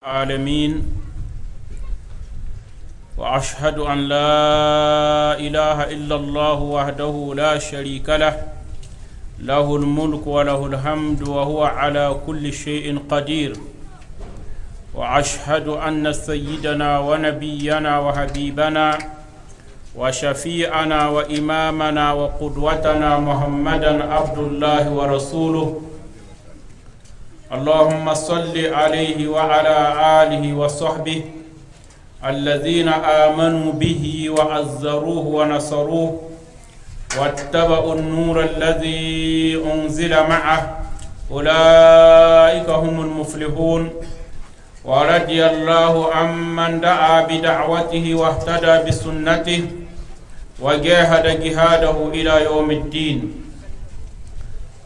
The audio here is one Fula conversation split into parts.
العالمين وأشهد أن لا إله إلا الله وحده لا شريك له له الملك وله الحمد وهو على كل شيء قدير وأشهد أن سيدنا ونبينا وحبيبنا وشفيعنا وإمامنا وقدوتنا محمدا عبد الله ورسوله اللهم صل عليه وعلى آله وصحبه الذين آمنوا به وعزروه ونصروه واتبعوا النور الذي أنزل معه أولئك هم المفلحون ورضي الله عمن دعا بدعوته واهتدى بسنته وجاهد جهاده إلى يوم الدين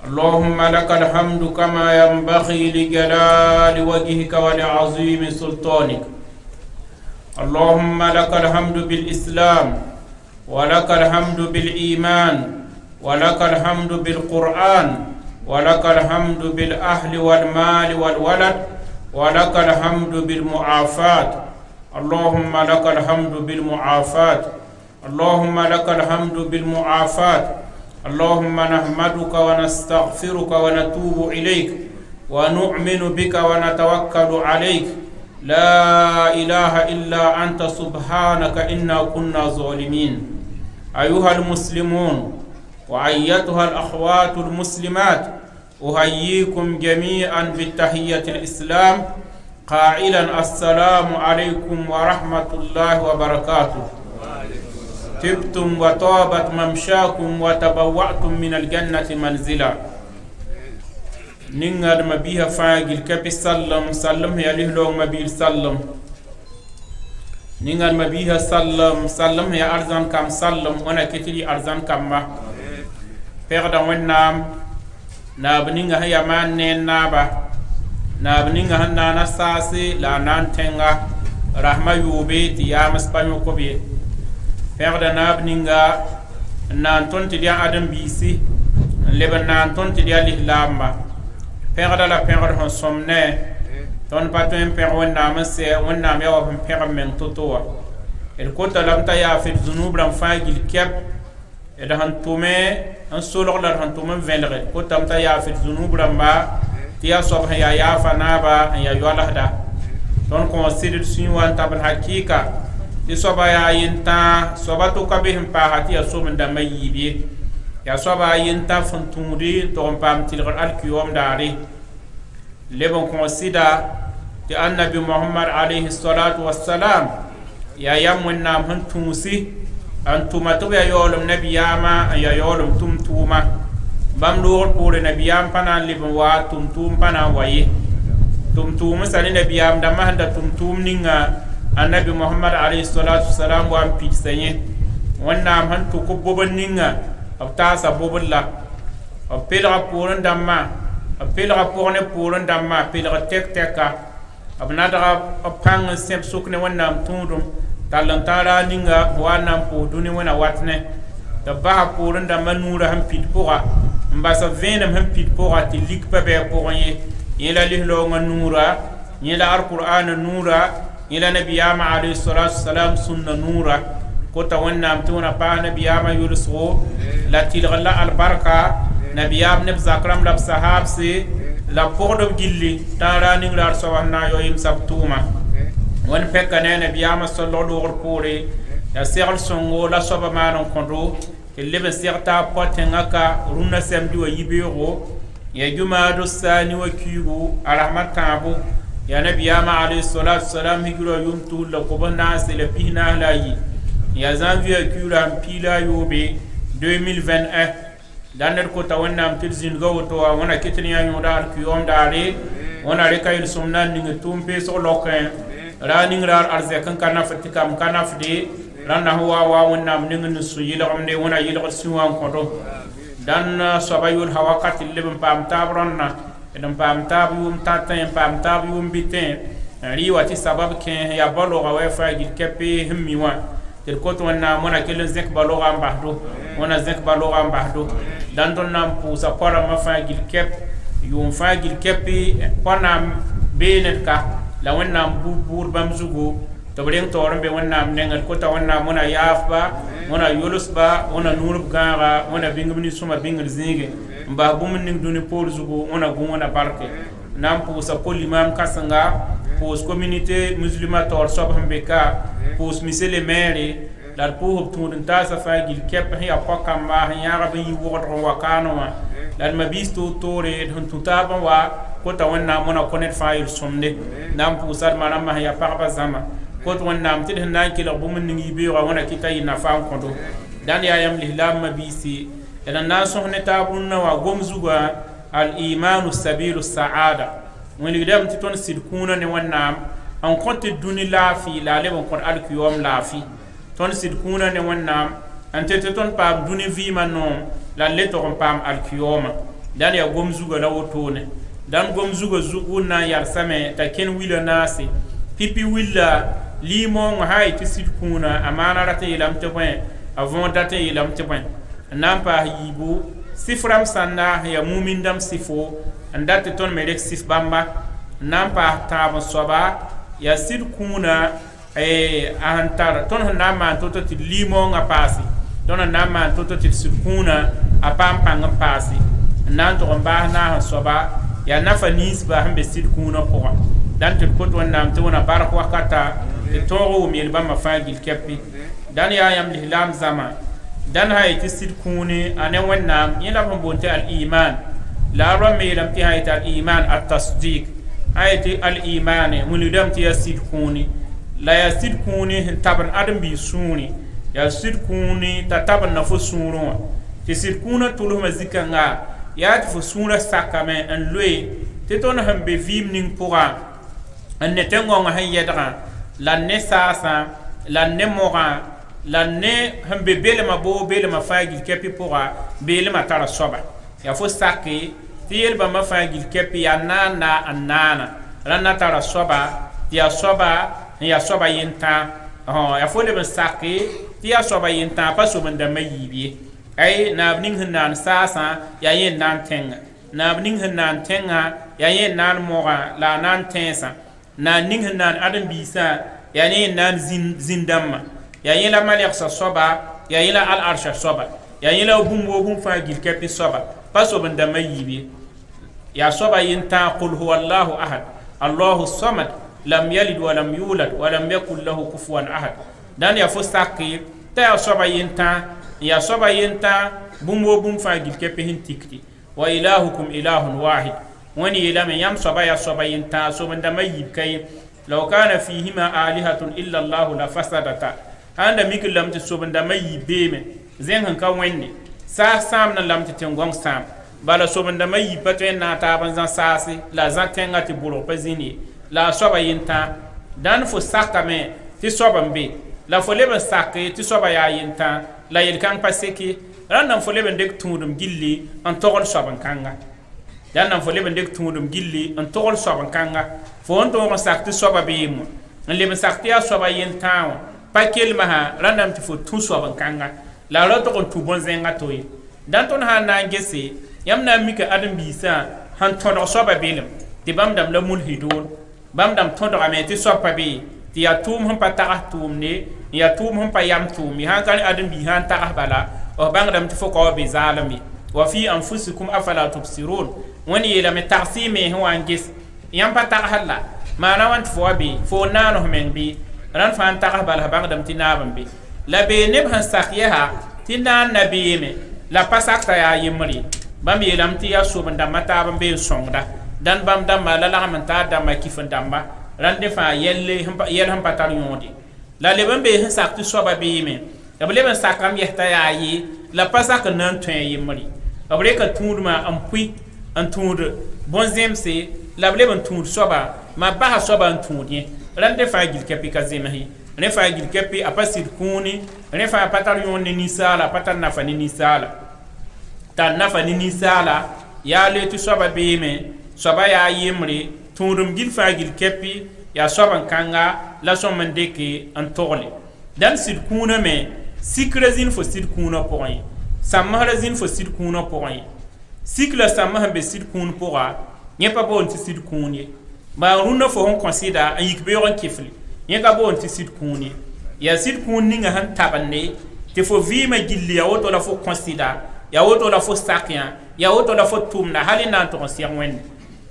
اللهم لك الحمد كما ينبغي لجلال وجهك ولعظيم سلطانك اللهم لك الحمد بالإسلام ولك الحمد بالإيمان ولك الحمد بالقرآن ولك الحمد بالأهل والمال والولد ولك الحمد بالمعافاة اللهم لك الحمد بالمعافاة اللهم لك الحمد بالمعافاة اللهم نحمدك ونستغفرك ونتوب إليك ونؤمن بك ونتوكل عليك لا إله إلا أنت سبحانك إنا كنا ظالمين أيها المسلمون وأيتها الأخوات المسلمات أحييكم جميعا بالتحية الإسلام قائلا السلام عليكم ورحمة الله وبركاته تبتم وطابت ممشاكم وتبوأتم من الجنة منزلا نينغاد ما بيها فاجل كبي سلم يا لهلو ما بيل سلم نينغاد ما بيها سلم يا أرزان كام سلم وانا كتلي أرزان كام ما فيغدا ونام نابنينغا هيا مان نين نابا نابنينغا هنانا ساسي لا نانتنغا رحمة يوبيت يا مسبانيو كوبي فيغدا نابنينغا نانتون تديا آدم بيسي لبن نانتون تديا لهلامة فيغدا لا فيغدا هن سمنة تون باتوين فيغ ونام سي ونام يوابن فيغ من تطوع الكوتا لم تيا في الذنوب لم فاجل كيب إذا هن تومي هن سولغ لر هن تومي فيلغ كوتا لم تيا في الذنوب لم تيا صبح يا يافا نابا يا يولهدا تون كونسيدر سيوان تابن حقيقة ti soba ya yinta soba to kabihim pa hati ya somin da mai yibi ya soba yinta funtumudi to pam tilgar alkiyom dari lebon konsida ti annabi muhammad alayhi salatu wassalam ya yamun nam han tumusi antuma to ya yolum nabiyama ya yolum tumtuma bam do pour nabiyam pana lebon wa tumtum pana waye tumtum sali nabiyam da mahda tumtum ninga النبي محمد عليه الصلاة والسلام وان بيتسنيه وانا من تكبوبن نينغا ابتاسا بوبلا ابيلغا بورن داما ابيلغا بورن بورن داما ابيلغا تك تكا ابنادغا ابان سيب سوكني وانا متوندم تالن تالا نينغا وانا مبودوني وانا واتني تباها بورن داما نورا هم بيت بورا مباسا فينم هم بيت بورا تليك بابي بورن يلا لهلو نورا يلا القرآن نورا إلى نبيام عليه الصلاة والسلام سنة نورا كتا ونام تونا با نبيام يرسو لا تلغلا البركة نبيام نبزا كرام لب صحاب سي لا بوردو جيلي تارا نغلار سوانا يويم سبتوما ون فكنا نبيام صلى الله عليه وسلم يا سيغل سنغو لا صبا مانون كندو اللي بسيغتا بوتنغاكا رونا سمدو يبيغو يا جمادو الثاني وكيغو الرحمة تابو يا نبي عليه الصلاة والسلام هجرة يوم طول لقبنا سلبينا لاي يا زانفيا كيرا بيلا يوبي 2021 دانر كوتا ونام تلزين غوتوا وانا كتنيا يودار كيوم داري وانا ركايل سمنان نيغ تومبي سولوكين رانيغ رار ارزكن كانا فتكام كانا فدي رانا هو ونام نيغ نسو يلغم دي وانا يلغ سيوان كوتو دان صبايول هواكات اللي بام تابرنا edem pam tab yum tatin pam tab yum bitin riwa ti sabab ken ya balo ga wa fa gil kepi himmi wa tel koto wana mona kel zek balo ga mbahdo wana zek balo ga mbahdo dan don nam pu sa pora ma fa gil kep yum fa gil kepi kona benet ka la wẽnnaam buur bãmb zugu tɩ b reng taoor n be wẽnnaam nengd kota wẽnnaam wẽna yaafba wẽna yolsba wẽna nuurb gãaga wẽna bĩngb ninsũma bĩngr zĩige n bas bũmb ning dũni poor zugu wẽna gũ wẽna barke na n pʋʋsa pol-imam kãsenga pʋʋs communauté musulma taoor soab sẽn be ka pʋʋs misele maire la d pʋʋsb tũud n taasa fãa gil kɛp sẽn yaa pɔ-kãmba sẽn yãgb n yi wʋgdg n wa kaanẽ wã la d mabiis toor-toore sẽn tũ taab n wa kota wẽnnaam wẽna kõ ned fãa yel-sõmde na n pʋʋsa d ma rãmbã sẽn yaa pagba zãma kot wẽnnaam tɩ d sẽn na n kelg bũmb ning yi-beoogã wẽna kɩta yɩ nafã n kõdo dãnd yaa yãmb lislaam mabiisi d n na n sõs ne taab rũnnã wã gom zugã al-imanu sabilu saada wẽnegdame tɩ tõnd sɩd kũunã ne wẽnnaam n kõ tɩ dũni laafɩ la a leb n kõt alkiyoom laafɩ tõnd sɩd kũunã ne wẽnnaam n tɩ tɩ tõnd paam dũni vɩɩmã noom la n le tog n paam alkiyoomã dãnd yaa gom zugã la wotone dãmb gom zugã wʋn na n yalsame t'a kẽn wila naase pipi willa limoongã sã y tɩ sɩd kũunã a maana rat n yeelame tɩ bõe a võod dat n yeelame tɩ bõe n na n paas yiibu sɩf rãmb sãnda sẽn yaa mumin dãmb sɩfo n dat tɩ tõnd me rek sɩf bãmba n na n paas tãab n soaba yaa sɩd kũunã a sẽn tar tõnd sẽn na n maan to-to tɩ d limoongã paase tõnd n na n maan to-to tɩ d sɩd kũunã a paam pãng n paase n na n tog n baas naas n soaba yaa nafa ninsba sẽn be sɩd kũunã pʋgã dãn tɩ d kot wẽnnaam tɩ wẽna bark wakata tɩ tõog wʋm yel-bãmbã fãa gil kɛpɩ dãn yaa yãmb lislaam zãma dãn sã yetɩ sɩd kũune a ne wẽnnaam yẽ la b sẽn boond tɩ al-iman la a rõm me yeelame tɩ sã yetɩ al-iman at-tasdik sã yetɩ al-imane wilgdame tɩ yaa sɩd kũune la yaa sɩd kũune sẽn tabn ãdem-biig sũurẽ yaa sɩd kũune t'a tabnna fo sũurẽ wã tɩ sɩd kũunã tʋlsmã zikãnga yaa tɩ fo sũurã sakame n loe tɩ tõnd sẽn be vɩɩm ning pʋgã n ne tẽn-gõngã sẽn yɛdgã la n ne saasã la n ne mogã la n ne sẽn be belmã boo belmã fãa gil kɛpɩ pʋga beelmã tara soaba yaa fo sake tɩ yel-bãmbã fãa gil kɛpɩ yaa naanda n naana rãnd na tara soaba tɩ yaa soaba n yaa soaba yentã yaa fo leb n sake tɩ yaa soaba yentã pa sob-n-dãmbã yiib ye ay naab ning sẽn naan saasã yaa yẽ n naan tẽnga naab ning sẽn naan tẽngã yaa yẽ n naan mogã la a naan tẽesã naan ning sẽn naan ãdem-biisã yaa yẽ n naan zĩn-dãmbã yaa yẽ la malɛgsã soaba yaa yẽ la al-arsã soaba yaa yẽ la bũmb woo bũmb fãa gil kɛpɩ soaba pa sob-n-dãmbã yiib ye yaa soaba yentã qul huwa allahu ahad allahu samad lam yalid walam yulad walam yakun lahu kufuwan ahad dãn yaa fo sake t'a yaa soaba yentã ya soaba yenta bumbo bum fa gil kepe hin tikti wa ilahukum ilahun wahid wani yelame yam soaba ya soaba yenta so banda mayib kay law kana fihima alihatun illa allah la fasadata anda mikil lam ti so banda mayib beme zen han ka wenne sa sam na lam ti tengong sam bala so banda mayib paten na ta ban zan sasi la zan tenga ti buro pazini la soaba yenta dan fo sakame ti soaba mbe la fo leben sakke ti soaba ya yenta la yel kãng pa seke rãnd nan fo leb n dɩk tũudum gilli n togl soab n kãnga dãnd nan fo leb n dɩk tũudum gilli n togl soab n kãnga fo n tõog n sak tɩ soaba beemã n leb n sak tɩ yaa soaba yentã wã pa kelmasã rãndame tɩ fo tũ soab n kãnga la ra tog n tũ bõn-zẽngã to ye dãn tõnd sã n na n gese yãmb na n mika ãdem-biisã sẽn tõdg soaba belem tɩ bãmb dãmb la mulhidoon bãmb dãmb tõdgame tɩ soab pa bee tɩ yaa tʋʋm sẽn pa tags tʋʋmde n yaa tʋʋm sẽn pa yam tʋʋm sãn ka ãdem-biig sã n tags bala f bãngdame tɩ fo ka wa be zaalem ye wa fi anfusikum afala tubsirun wẽnd yeelame tagsɩ y me sẽn wa n ges yãmb pa tagsd la maana wã tɩ fo wa be fo n naanos meng be rãnd fãa n tags bala bãngdame tɩ naab n be la bee neb sẽn sak yɛsa tɩ naan na beeme la pa sakta yaa yembr ye bãmb yeelame tɩ yaa sob-n-dãmbã taab n be n sõngda dãnd bãmb dãmbã la lagm n taar dãmbã kif n dãmba rãnd ne fãa yɛl sẽn pa tar yõode la leb n be sẽn sak tɩ soaba beeme b leb n sakame yɛsta yaa ye la pa sak n na n tõe yembre b reka tũudmã n pʋɩ n tũud bõn-zemse la b leb n tũud soaba ma basa soaba n tũud yẽ rãnd ne fãa gil kɛpɩ ka zems ye rẽ fãa gil kɛpɩ a pa sɩd kũune rẽ fãa pa tar yõod ne ninsaala pa tar nafa ne ninsaala tar nafa ne ninsaala yaa le tɩ soaba beeme soaba yaa yembre tũudum gil fãa gil kɛpɩ yaa soab n kãnga la sõm n dɩke n togle dãn sɩd kũunã me sikra zĩn fo sɩd kũunã pʋgẽ ye sãmbsra zĩn fo sɩd kũunã pʋgẽ ye sik la sãmbs sẽn be sɩd kũun pʋga yẽ pa boond tɩ sɩd kũun ye ba rũnã fo sẽn kõsɩda n yik beoog n kɩfle yẽ ka boond tɩ sɩd kũun ye yaa sɩd kũun ninga sẽn tabende tɩ fo vɩɩmã gilli ya woto la fo kõsɩda ya woto la fo sak yã ya woto la fo tʋmda hal n na n tʋg n sɛg wẽnde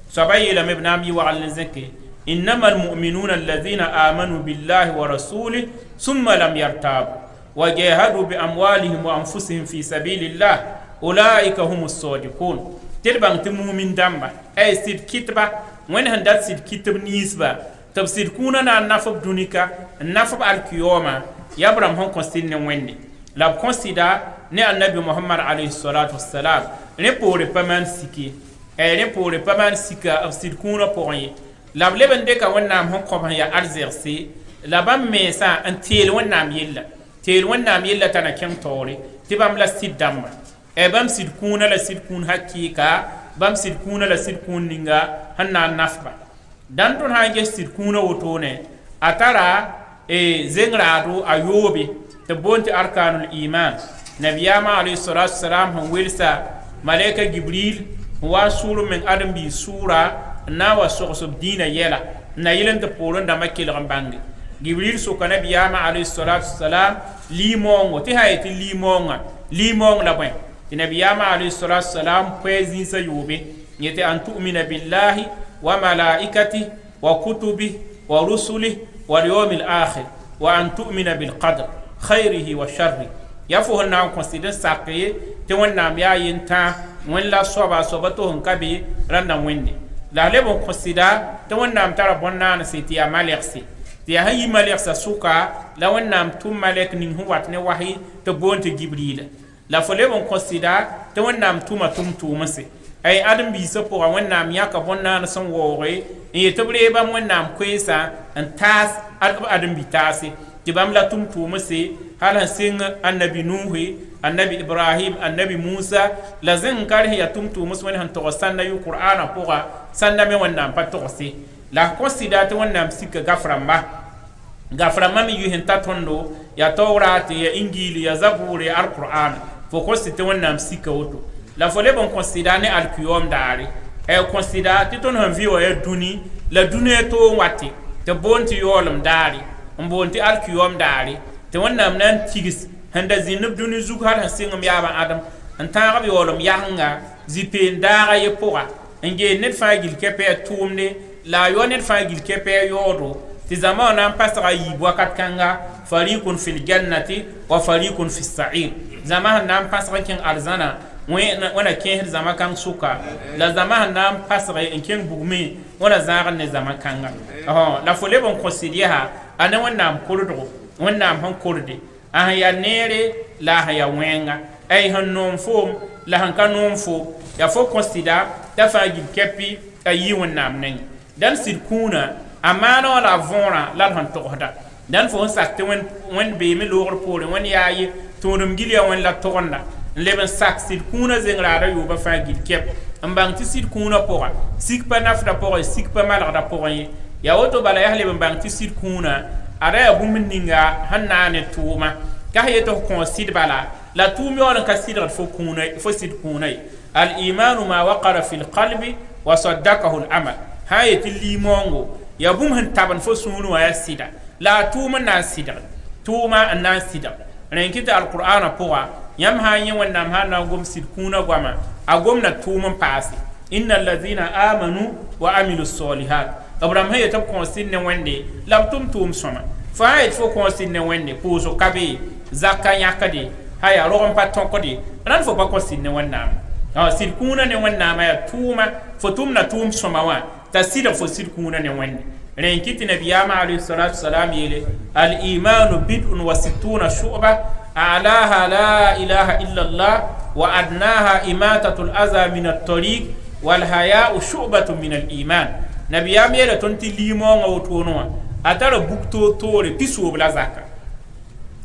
soaba yeelame b na n mi wagl n zẽke إنما المؤمنون الذين آمنوا بالله ورسوله ثم لم يرتابوا وجاهدوا بأموالهم وأنفسهم في سبيل الله أولئك هم الصادقون تلبان تمومن دمبا أي سيد كتبا وين هندات سيد كتب نيسبا تبسيد كوننا نفب دونيكا نفب الكيوما يبرم هون كونسيد نويني لاب كونسيدا ني النبي محمد عليه الصلاة والسلام ني بوري بمان سيكي أي ني بوري بمان سيكا أبسيد كونا بوري لاب لبن ديكا ونام هون قبان يا أرزيرسي لابام ميسا ان تيل ونام يلا تيل ونام يلا تانا كم توري تبام لا سيد دمبا e bam sid kuna la sid kun hakika bam sid kuna la sid kun ninga hanna nafba dan ton ha ge sid kuna wotone atara e zengrado ayobe te bonti arkanul iman nabiyama alayhi salatu wassalam hon wilsa malaika jibril wa suru min adam bi sura na wa soqsob dina yela na yilen te poron da makil rambangi jibril so kana nabiyama alayhi salatu wassalam limongo ti hayati limong la bwen نبيام عليه الصلاة والسلام فيزين سيوبي يتي أن تؤمن بالله وملائكته وكتبه ورسله واليوم الآخر وأن تؤمن بالقدر خيره وشره يفوه النام كونسيدن ساقية تون نام يا ينتا وين لا صوبا توهن كبي رنا ويني لا لبون كونسيدا تون نام ترى بنا نسيتي مالكسي تي هاي مالكسا سوكا لو نام توم مالك نين هو واتني وحي تبون تجبريل la fole bon considère te wonnam tuma se ay adam bi so pour wonnam yaka bonna na son wore e tebre ba wonnam kwesa en tas adam bi tasi ti bam la tuma se hala sing annabi nuhi annabi ibrahim annabi musa la zin karhi ya tuma se won han to sanna yu qur'ana pour sanna me wonnam pa to se la considère te wonnam sika gaframa mi yu hen tatondo ya tawrati ya injili ya zaburi al-qur'an fo ko site wonnam sika woto la fole bon considérer ne alkiyom daari e considérer ti ton han viwo e duni la duni to wati te bonti yolum daari bonti alkiyom daari te wonnam nan tigis handa zinub duni zug har han singam yaba adam an taga bi yolum yanga zipen daara ye pora nge net fagil kepe tumne la yo net fagil kepe yodo ti zamana an pasra yibwa katkanga fariqun fil jannati wa fariqun fis sa'ir zama nam pasra ken arzana wana ken zama kan suka la zama nam pasra ken bugme wana zaga ne zama kanga la fole bon considérer ana wana kurdo wana han kurde a ya nere la ha ya wenga ay han non fo la han kan non fo ya fo considérer ta fagi kepi ayi wana nen dan sirkuna amana wala vora la han tohda dan fo sakte wen be me logor pole wen yayi tonum gilia wen la tonda leben sak sid kuna zengrada yuba fa gil kep ambang ti sid kuna pora sik pa nafda pora sik pa malada pora ya woto bala ya leben bang ti sid kuna ada ya bumninga hanane tuma ka yeto ko sid bala la tumi wala ka sid fo kuna fo sid kuna al iman ma waqara fil qalbi wa saddaqahu al amal hayati limongo ya bum han taban fo sunu wa sida la tuma na sida tuma na sida ren kita alqur'ana poa yam ha yin wannan ha na gom sid kuna gwama a gomna tuma pasi innal ladhina amanu wa amilus solihat abraham hay tab konsin ne wende lam tum soma fa hay fo konsin ne wende puso kabe zakka yakade haya ron paton kodi ran fo ba konsin ne wannan sid kuna ne wannan ma ya tuma fo tumna tum soma wa ta sida fo sid kuna ne wende ren kiti nabiyama alayhi salatu wassalam yele al iman bid'un wa sittuna shu'ba a'laha la ilaha illa allah wa adnaha imatatul adha min at-tariq wal haya'u shu'batun min al iman nabiyama yele tonti limo ngawtono atara bukto tore piso bla zakka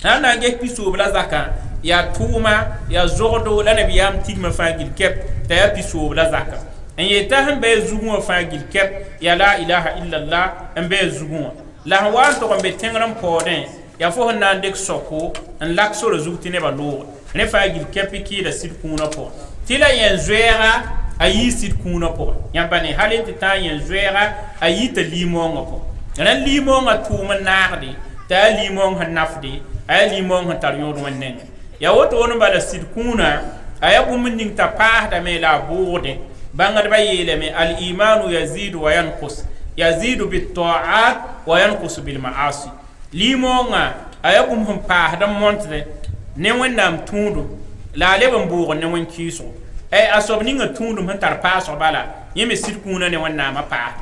ana ge piso bla zakka ya tuma ya zordo la nabiyam tigma fagil kep ta ya piso bla zakka en yeta han be zugun fa gil kep ya la ilaha illa allah en be zugun la wan to be tengram poden ya fo nan dek soko en lakso re zukti ne ba lo ne fa gil kep ki da sid kuna po tila yen zuera ayi sid kuna po yambane halin ti tan yen zoera ayi ta limonga po ran limonga tuma naagdi ta limong han nafdi ay limong han tar yodo wannen ya woto won bala sid kuna aya bumin ning ta pa da me la burde bangar bayele me al imanu yazidu wa yanqus yazidu bit ta'at wa yanqus bil ma'asi limonga aya bum hum pa da montre ne wonnam tundu la leben bugo ne won kiso asob ninga tundum han tar pa so bala yeme sid kuna ne wonnam pa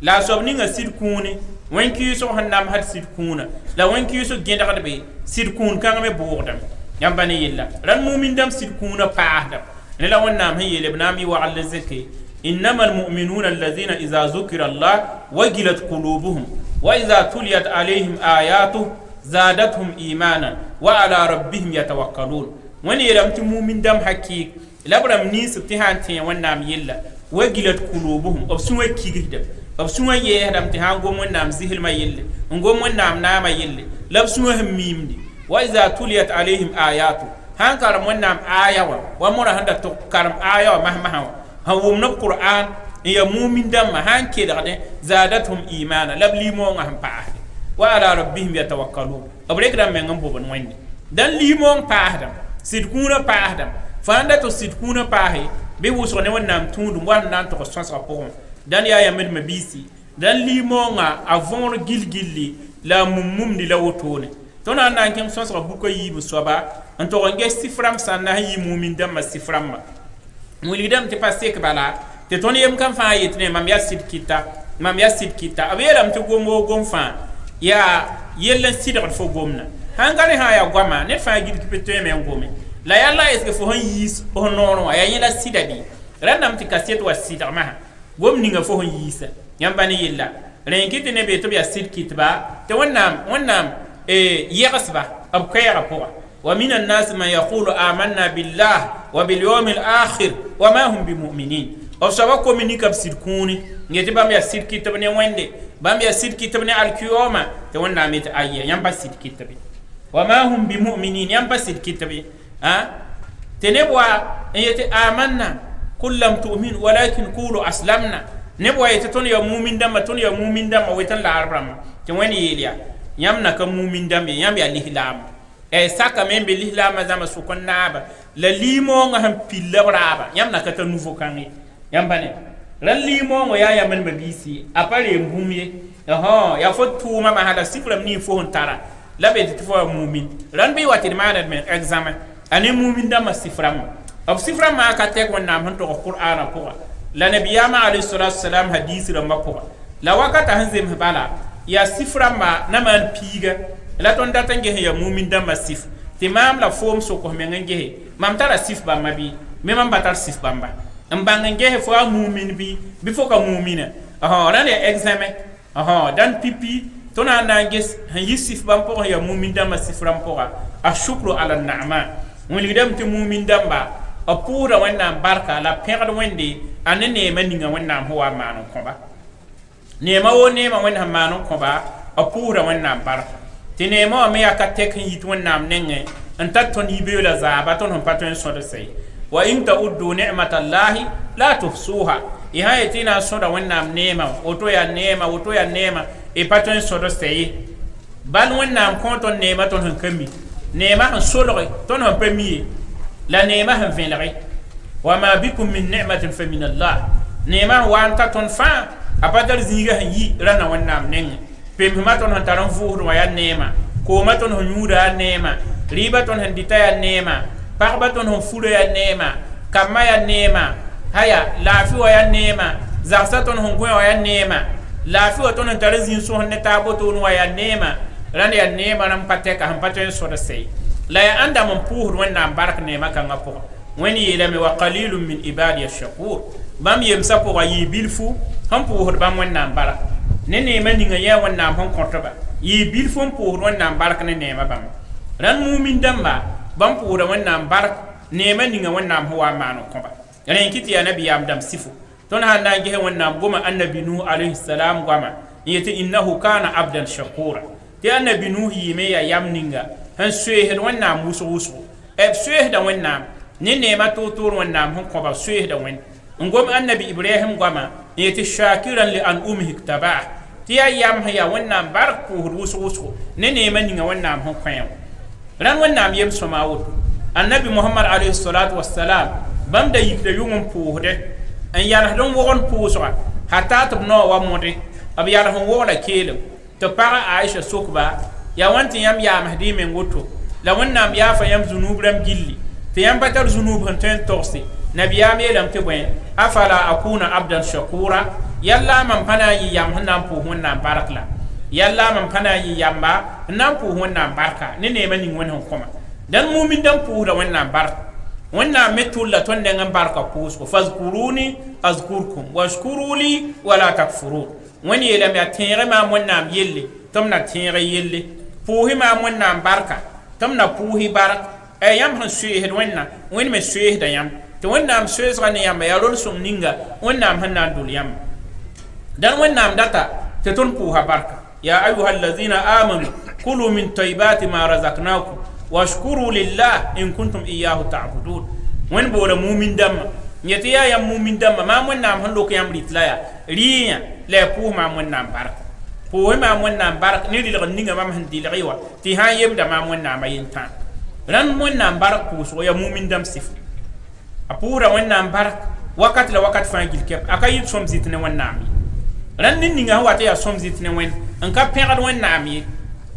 la sob ninga sid kuni wen kiso han nam hat sid kuna la wen kiso gendagade be sid kun kan me burdam yambane yilla ran mu'min dam sid kuna paadam ne la wonnam han yele bnami wa allazaki innamal mu'minuna alladhina idza zukira allah wajilat qulubuhum wa idza tuliyat alaihim ayatu zadatuhum imanan wa ala rabbihim yatawakkalun wani ram ti mu'min dam hakki labram ni subtihan ti wonnam yilla wajilat qulubuhum obsuwa kigidam obsuwa ye dam ti hango wonnam zihil ma yille ngom wonnam nama yille labsuwa mimdi wa iza tuliyat alaihim ayatu han karam wonnam ayawa wa mura handa to karam ayawa mahmaha hawum no qur'an ya mu'min dam han ke dade zadatuhum imana labli mo ngam paade wa ala rabbihim yatawakkalun abrek dam men ngam bobon wonni dan limon paadam sidkuna paadam fanda to sidkuna paahe be wuso ne wonnam tundu wan nan to sonsa pokon dan ya yamed mabisi dan limonga avon gilgilli la mumum di la wotone ton an nan kem sonsa buko yibu soba an to nge sifram sanna yi mumin dam ma sifram ma mulidam te passe ke bala te ton yem kan fa yitne mam ya sid kita abelam te gomo gom fa ya yellen sidar fo gomna hangane ha ya gwama ne fa gid ki peto me ngome la yalla est que fo hon yis o nono ya yela sidadi randam te kaset wa sidar ma gom ninga fo hon yisa yambane yilla ren kiti ne be to ya sid kitba te wonnam يغصبه أبكي ربوع ومن الناس من يقول آمنا بالله وباليوم الآخر وما هم بمؤمنين أو سبقوا مني كبسيركوني يجي بام يسير كتبني ويندي بام يسير كتبني الكيوما تونا ميت أيه ينبى سير كتبي وما هم بمؤمنين ينبى سير كتبي تنبوا يجي آمنا كل لم تؤمن ولكن قولوا أسلمنا نبوا يتتون يا مؤمن دم تون يا مؤمن دم ويتن لا أربعة تواني يليا yamna ka mumin dambe yam ya lihlam saka men be lihlam zama su kon naba la limo nga ham pilla braba yamna ka ta nouveau kangi yambane ran limo ngo ya yamen mabisi apare mbumye ya fo tuma mahala sifram ni fo hontara la be ti fo mumin ran be watir manad men examen ani mumin dama sifram ab sifram ma ka tek wonnam hon to qur'ana ko la nabiyama alayhi salatu wassalam hadisi ram ko la wakata hanzem bala ya siframba na man piga la ton data nge ya mumin dama sif ti mam la fom so ko men nge mam tara sif ba mabi me mam batar sif bamba mbanga nge fo mumin bi fo ka mumina ran ya examen dan pipi tona na nge han yisif bam po ya mumin dama sifram po ashukru ala na'ma woni dam ti mumin damba apura wannan barka la perde wende anene maninga wannan huwa manu ko ba nema wo nema wen hamano ko ba apura wonnam bar ti nema me aka tek yit wonnam nenge anta ton yibe la za ba ton paton so de sey wa in ta'uddu ni'matallahi la tuhsuha i hayatina so da wonnam nema oto ya nema e paton so de sey ban wonnam ko ton nema ton kami nema han solore ton han pemi la nema han venlare wa ma bikum min ni'matin fa min Allah nema wa anta ton fa apadar zinga yi rana wannam neng pem maton han taran fuur wa ya nema ko maton han nyuda nema riba ton han ditaya nema parbaton han fuuro ya nema kama ya nema haya lafi wa ya nema zaksa ton han gwa ya nema lafi wa ton han taran zin so han tabo ton wa ya nema rana ya nema ram pateka han paten so da sei la ya anda mon puur wannam barak nema kan apo wani yelame wa qalilun min ibadi ash-shakur bam yemsa po yi bilfu han puur bam wannam barak ne nema ninga ya wannam hon kontoba yi bilfu puur wannam barak ne nema bam ran mumin damba bam puur wannam barak nema ninga wannam huwa manu koba ren kiti ya nabi yam dam sifu ton han na ge wannam goma annabi nu alayhi salam goma yete innahu kana abdan shakura ti annabi nu yime ya yam ninga han suhe wannam wusu suhe da wannam ne nema to wannam hon koba suhe da wen ngom annabi ibrahim goma yati shakiran li an umhi tabaa ti ya yam ya wannam bark puhur wusu ne ne man ninga wannam hon kwayo ran wannam yem soma woto annabi muhammad alayhi salatu wassalam bam da yikda yungum puhde an yalla don wogon puuswa hatta to no wa mode ab yalla hon wola kelem to para aisha sukba ya wanti yam ya mahdi men woto la wannam ya fa yam zunubram gilli te yam batar zunub han ten torsi nabiyam yelam te bwen afala akuna abdan shakura yalla man pana yi yam hanam pu wonnam barakla yalla man pana yi yamba nan pu wonnam barka ne ne mani wonhon koma dan mumin dan pu da wonnam barka wonnam metul la ton ngam barka pus ko fazkuruni azkurkum washkuru li wala takfurun woni yelam ya tere ma wonnam yelle tomna tere yelle puhi ma wonnam barka tomna puhi barka e yam han suhe wonna woni me suhe da yam to wonnam suhe zane yam ya lol sum ninga wonnam hanan dul yam dan wonnam data te ton puha barka ya ayyuhallazina amanu kulu min tayyibati ma razaqnakum washkuru lillah in kuntum iyyahu ta'budun wen bola mu'min damma nyati ya yam mu'min damma ma wonnam han lok yam ritlaya riya le puh ma wonnam barka puh ma wonnam barka ni dil ninga ma han dil riwa ti ha yem da ma wonnam ayinta ran wonnam barka puh so ya mu'min dam sif apura wonnam barka wakat la wakat fangil kep akay som zitne wonnam ran nin ninga wata ya som zitne wen an ka pegad wonnam yi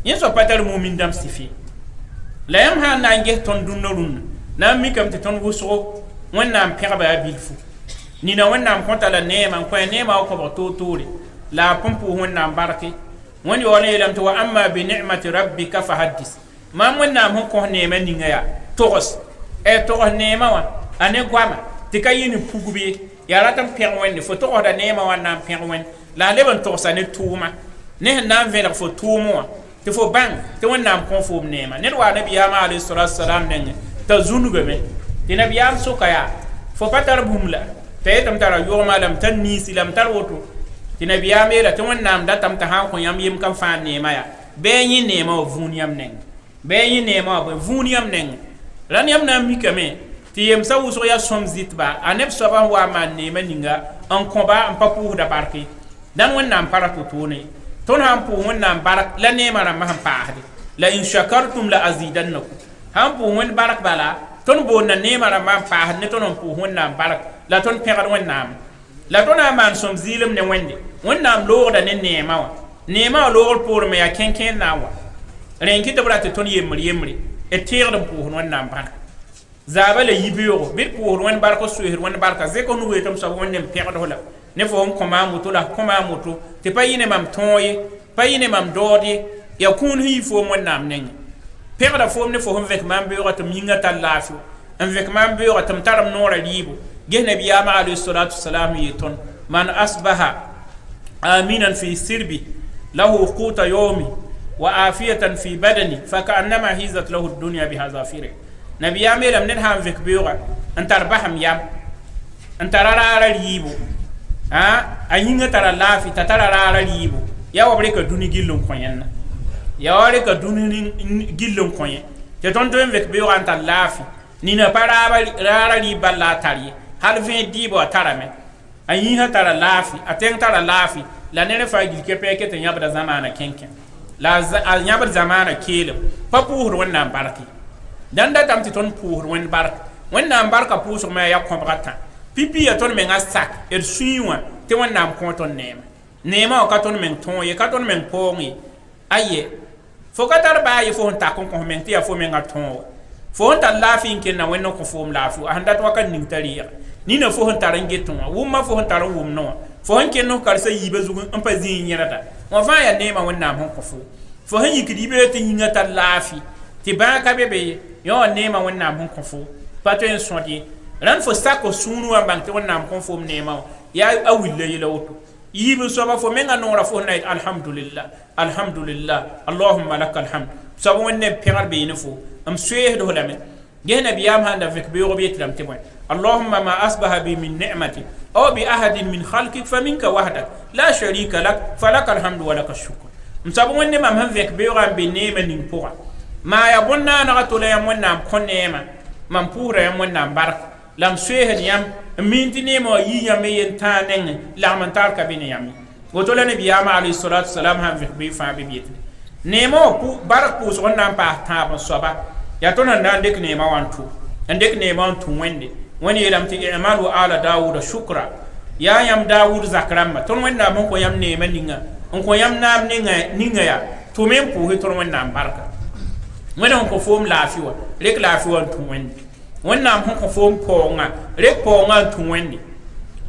yin so patal mu'min dam sifi la yam ha na nge ton dunnorun na mi kam te ton wuso wonnam pegba ya bilfu ni na wonnam konta la nema ko nema ko to tore la pompu wonnam barke woni wona yelam to wa amma bi ni'mati rabbika fahaddis ma wonnam hon ko nema ninga ya togos e to nema wa ane gwama tikayini pugubi ya ratam pegwen fo to da nema wonnam pegwen la leban to sa ne tuma ne nan vela fo tumo te fo bang te wonnam kon fo nema ne wa nabi ya ma alayhi salatu wassalam ne ta zunuga me te nabi ya so kaya fo patar bumla te tam tara yo malam tan ni silam tar woto te nabi ya me la te wonnam da tam ta ha ko yam yim kam fa nema ya be yin nema o vuniyam ne be yin nema o vuniyam ne ran yam na mi kame ti yem sa wuso ya som zitba anep so ba wa man nema ninga an komba an papu da barki dan wonnam para to tone ton ham pu wonnam barak la nema ram ham paade la in shakartum la azidannakum ham pu won barak bala ton bo na nema ram ham paade ne ton pu wonnam barak la ton pegar wonnam la ton aman som zilim ne wende wonnam lo da ne nema lo pour me ya kenken nawa ren ki tabra te ton yemri e tirde pu wonnam barak zaba le yibiro bit pu won barko suhir won barka ze ko nuwe tam so wonnem pegar hola ne fo on koma moto la koma moto te payine mam toye payine mam dodi ya kun hi fo mon nam nen perda fo ne fo on vek mam beura to minga talafu en vek mam beura tam taram nora libo gehna biya ma alayhi salatu wassalam yiton man asbaha aminan fi sirbi lahu quta yawmi wa afiyatan fi badani fa ka'annama hizat lahu ad-dunya bi hazafiri nabiya melam nen ham vek beura an tarbaham yam an tarara libo a yinga tara lafi ta tara rara libo ya wabre ka duni gillon koyen ya wabre ka duni gillon koyen te ton don vek be wan ta lafi ni na para rara li balla tari hal vin dibo tara me a yinga tara lafi a ten tara lafi la ne fa gil ke peke te nyabda zamana kenken la al nyabda zamana kele pa pour wonnam barki dan da tam ti ton pour won barka wonnam barka pour so me ya kombrata pipi ya ton men asak er suiwa te wonnam kon ton nema o ka ton men ton ye ka ton men pongi aye fo ka tar ba ye fo ta kon men te ya fo men aton fo ta lafin ken na wenno ko fo lafu anda to kan ning tariya ni na fo tar ngeton wo ma fo tar wo no fo ken no kar sa yibe zugun an pa zin yerata on va ya nema wonnam hon ko fo han yikidi be te yinga ta lafi ti ba ka bebe yo nema wonnam hon ko fo paten sodi ran fo sako sunu wa bang te wonnam kon fo nema ya awille yela woto yibe so ba fo menga nora fo nay alhamdulillah allahumma lakal hamd so wonne pegar be ne fo am suye do lame gena biyam handa vek be robi tlam te boy allahumma ma asbaha bi min ni'mati aw bi ahadin min khalqik faminka wahdak la sharika lak falakal hamdu wa lakash shukr msabo wonne mam han vek be ram be nema ning poa ma ya bonna na to le yam wonnam kon nema mam pura yam wonnam barka lam suye yam min ti neema yi yame yen ta neng la man tar ka bin yame woto la nabi yama alayhi salatu wassalam han fi bi fa bi biet neema pu barak pu so nan pa ta ba soba ya to nan dan dek neema wantu ndek neema wantu wende woni yelam ti amalu ala daud shukra ya yam daud zakramma ton wanda mon ko yam neema ninga on ko yam nam ninga ya to men pu he ton wanda barka wona ko fom lafiwa rek lafiwa tu wende wonna hon ko fom ponga rek ponga tu wende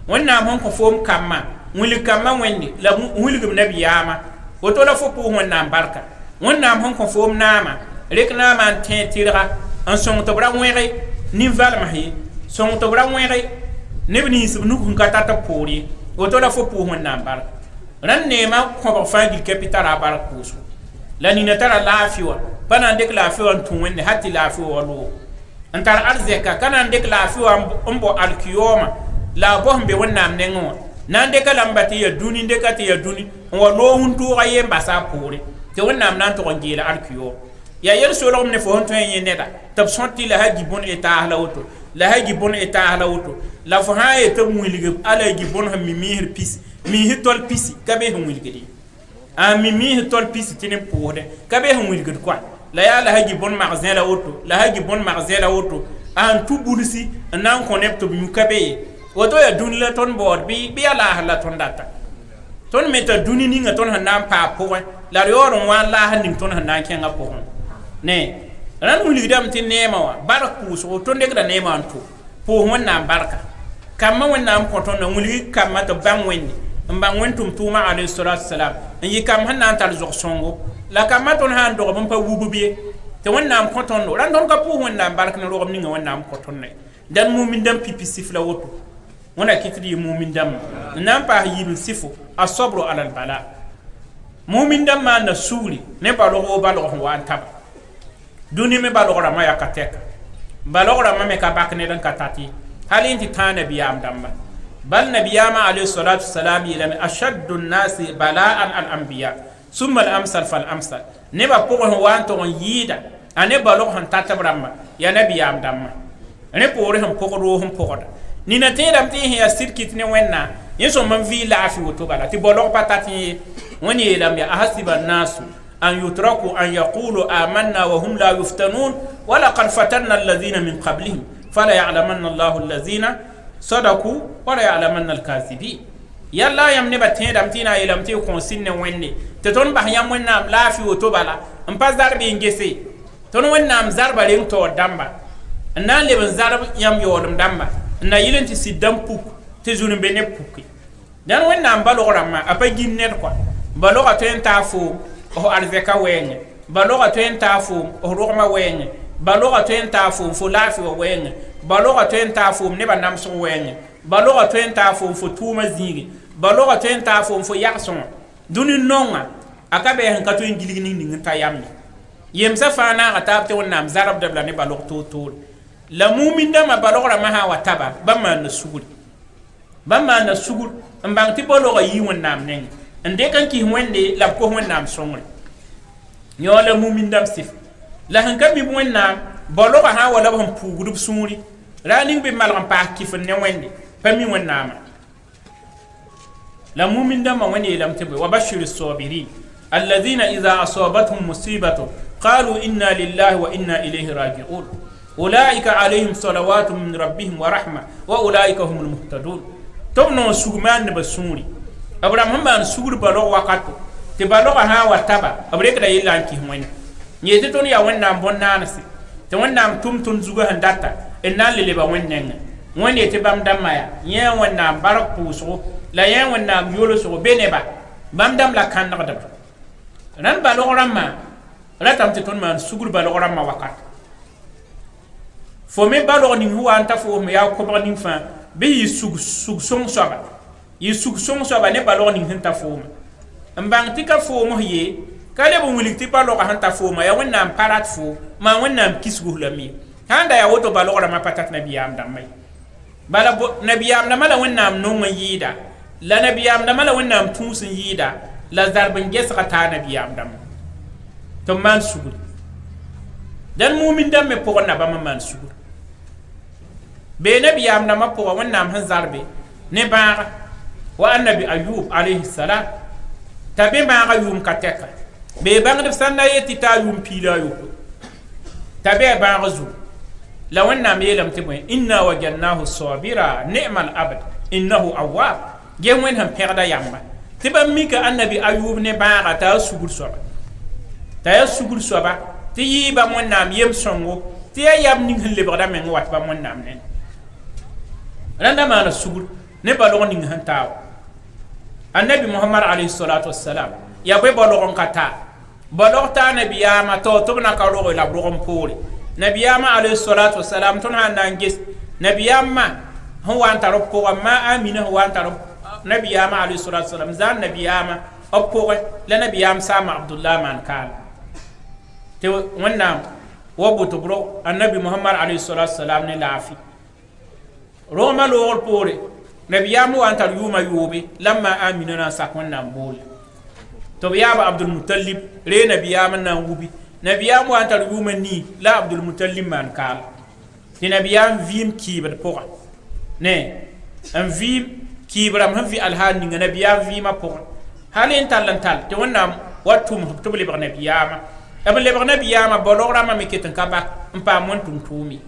wonna hon ko fom kamma wuli kamma wende la wuli gum nabiyama woto la fo pu wonna barka wonna hon ko fom nama rek nama te tira en son to bra were ni valma hi son to bra were ne bini subnu kun katata pori woto la fo pu wonna barka ran nema ko ba fa di capital a barka kusu la ni na tara lafiwa bana ndek lafiwa tu wende hatti lafiwa lo antar arzeka kana ndek lafiwa umbo alkiyoma la bombe wonnam nengo nande kala mbati ya duni ndekati ya duni wa lo huntu ga yemba sa pore te wonnam nan to ngila alkiyo ya yel solo ne fo honto yen neta tab sonti la haji bon eta la auto la haji bon eta la auto la fo ha e to mulige ala gi bon ha mi mihir pis mi hitol pisi kabe hu mulige di a mi hitol pisi tine pore kabe hu mulige quoi la ya la haji bon magasin la auto la haji bon magasin la auto an tu bulisi nan connect bi mukabe woto ya duni la ton board bi ala la ton data ton meta duni ni nga ton hanan pa po la yoro wa la hanin ton hanan kenga po ne ran mu lidam tin nema wa barku so ton de da nema antu po wonna barka kamma wonna am ko ton na muli kamma to bang wenni mbang wentum tuma alayhi salatu wassalam yi kam hanan tar zo songo la kamma ton han do bon pa wububiye te wonna am ko ton ran don ka po wonna barka na ro ni nga wonna am ko ton ne dan mumin dam pipi sifla woto wona kitri mumin dam nan pa yibin sifu asabru ala albala mumin dam ma na suri ne ba lo wa tab duni me ba lo ma ya kateka ba lo ma me ka bakne dan katati halin ti tana biyam damba bal nabiyama alayhi salatu wassalam ila ashaddu an-nasi bala'an al-anbiya summa al-amsal fal amsal ne ba ko wa to yida ane ba lo han tatabramma ya nabiyam damma ne po re han ko ro han po ni na te dam te ya sirkit ne wenna yeso man vi la fi woto bala ti bolo patati woni lam ya ahasiba nasu an yutraku an yaqulu amanna wa hum la yuftanun wa laqad fatanna alladhina min qablihim fala ya'lamanna Allahu alladhina sadaku wa la ya'lamanna al-kadhibin yalla yam ne batte dam tina yelam te konsin ne wenne te ton bah yam wenna la fi woto bala am pas darbe ngese ton wenna am zarba len to damba nan le ban zarba yam yodum damba na yilen ti sidam puk te zunu bene puki dan wenna mbalo rama apa ginner quoi balo ka tenta fu o arzeka wenge balo ka tenta fu o roma wenge balo ka tenta fu fu lafi wenge balo ka tenta fu ne banam so wenge balo ka tenta fu tuma zigi balo ka tenta fu yakson duni nonga akabe han katu ingiligi ni ta yamni yemsa fana ka te wonna zarab dabla ne balo to la mumin da ma balora ma ha wataba bamma na sugul mbang ti balora yi wonnam nen ande kan ki wonde la ko wonnam songre nyo la mumin dam sif la han kam bi wonnam balora ha wala bam pugudub suri raning bi malam pa ki fon ne wonde pami wonnam la mumin dam ma woni lam tibi wa bashir as-sabirin alladhina idha asabatuhum musibatu qalu inna lillahi wa inna ilayhi raji'un أولئك عليهم صلوات من ربهم ورحمة وأولئك هم المهتدون تبنو سوغمان بسوري أبرام هم بان سوغر بلوغ وقتو تبلوغ ها واتبا أبريك دا يلان كي هوين يتتون يا وين نام بون نانسي تون نام توم تون زوغا هنداتا إنان لليبا وين نين وين يتبام دمايا ين وين نام بارك بوسو لا ين وين نام يولو سو بينيبا بام دم لا كان نقدر ران بلوغ رما لا تام تتون مان سوغر بلوغ رما وقت fo me balor ni huwa anta fo me ya ko ni fa be yi sug song soba ne balor ni hanta fo ma mbang tika fo mo ye kale bo mulik ti balor hanta fo ma ya wonna parat fo ma wonna kisgu lami handa ya woto balor ma patat nabiyam dam mai bala nabiyam na mala wonna no ma yida la nabiyam na mala wonna tusun yida la zarban gesra ta nabiyam dam to man sugur dan mumin dam me pokon na ba man sugur be nabiyam na mapo wannam han zarbe ne baaga wa annabi ayub alayhi salam tabe baaga yum kateka be bangde sanna yeti ta yum pila yu tabe baaga zu la wannam yelam tibwe inna wajannahu sabira ni'mal abd innahu awwab ge wen han perda yamba tiba mika annabi ayub ne baaga ta sugul soba ta ya sugul soba ti yiba wannam yem songo ti ya yam ning han lebra men wat ba wannam ne randa mana sugul ne balon ning han taw annabi muhammad alayhi salatu wassalam ya be balon kata balon ta nabiyama to na ka ro la bro pole nabiyama alayhi salatu wassalam ton han nangis nabiyama huwa antaro ko ma amina huwa antaro nabiyama alayhi salatu wassalam zan nabiyama oppo la nabiyam sama abdullah man kal te wannam wabuto bro annabi muhammad alayhi salatu wassalam ne lafi roma lo pore nabiyam wa antar yuma yubi lamma amina na sakon nan bol to biyaba abdul muttalib re nabiyam nan wubi nabiyam wa antar yuma ni la abdul muttalib man kal ti nabiyam vim kibar pora ne am vim kibram han fi alhan ni nabiyam vima pora halin talantal te wonnam watum to le nabiyama am le nabiyama bolora ma meketan kaba mpa mon tuntumi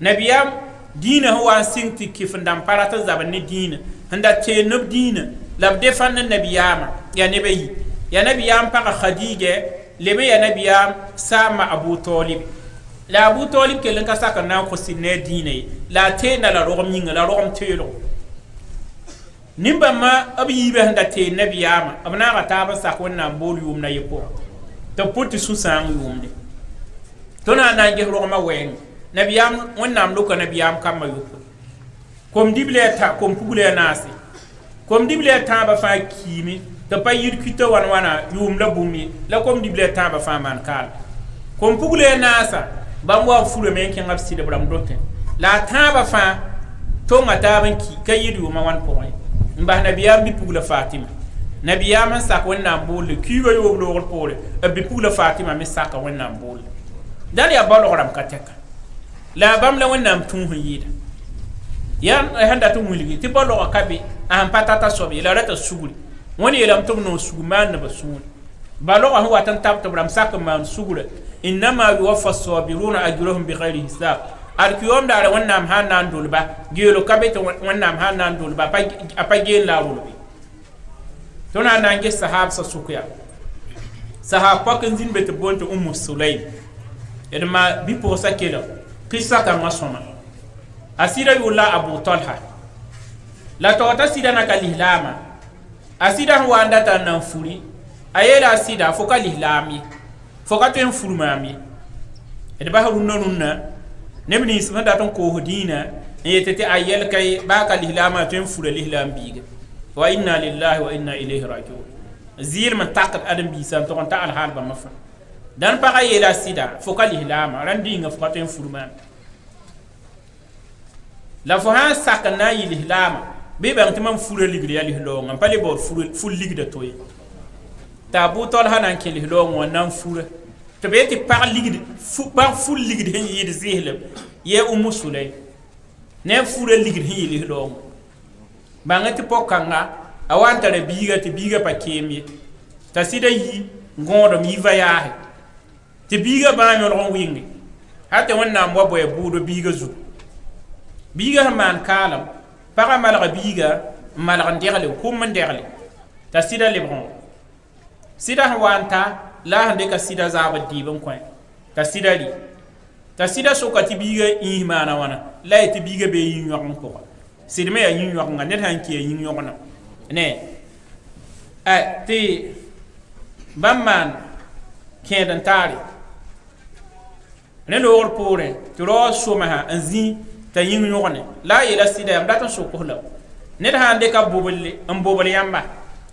nabiyam dina huwa singti kifndam parata zabani dina handa te nub dina lab defan nabiyama ya nabi ya nabiyam pa khadija lebe ya nabiyam sama abu talib la abu talib ke lan ka saka na ko sinne dina la te na la rom yinga la rom telo nimba ma abi be handa te nabiyama abna ga ta ba saka wannan boliyum na yepo to puti susan yumde to na na ge ro ma wen nabiyam wonnam luka nabiyam kamma yuko kom dible ta kom pugule nasi kom dible ta ba fa kimi to pa yirkito wana yum la bumi la kom dible ta ba fa man kal kom pugule nasa bamwa fure men ken absi de bram doten la ta ba fa to ngata ban ki kayidu ma wan point mba nabiyam bi pugula fatima nabiyam sak wonnam bol ki yo yo lo pole bi pugula fatima mi saka wonnam bol dal ya balo ram kateka la bam la wonnam tun yida yan handa tun muligi ti bolo akabe an patata sobi la rata suguri woni yelam tum no suguman na basun balo wa huwa tan tab tabram sak man sugura inma yuwaffa as-sabiruna ajruhum bighairi hisab alkiyom dara wonnam hanan dulba gelo kabe to wonnam hanan dulba pa gen la wulbi to na nange sahab sa sukuya sahab pakin zin bet bonto ummu sulaym edma bi po sakelo qissa ka masoma asira yula abu talha la tota sida na kalihlama asida huwa ndata nan furi ayela asida foka lihlami foka ten furmami edba harunna nunna nebni isma daton ko hodina yetete ayel kay ba kalihlama ten fura lihlam biga wa inna lillahi wa inna ilayhi raji'un zir man taqat adam bi san to ta al hal ba mafa dan pa ayela sida foka lihlama randi nga foka ten furmami la fo han sakana yilihlama be ba ntima fure ligri ya lihlo ngam pale bo ful ligda toy tabu tol hanan ke lihlo ngonan fure to be ti par ligdi fu ba ful ligdi hen yid zihlam ye ummu sulay ne fure ligdi hen lihlo ba ngati pokanga awanta re biga ti biga pa kemi ta sida yi ngodo mi vayahe ti biga ba nyon ron wingi hatta wonna mbo e budo biga zu biga man kalam para malga biga malga ndegle kum ndegle ta sida lebron sida wanta la hande ka sida zaba diban koy ta sida sokati biga imana wana la ti biga be yin yok ko sidme ya yin yok nga net hanki yin yok na ne ti bamman kedan tari ne lo pore to ro somaha anzi ta yin yogone la ila sida yam datan so ko la ne da hande ka bobolle am bobol yamba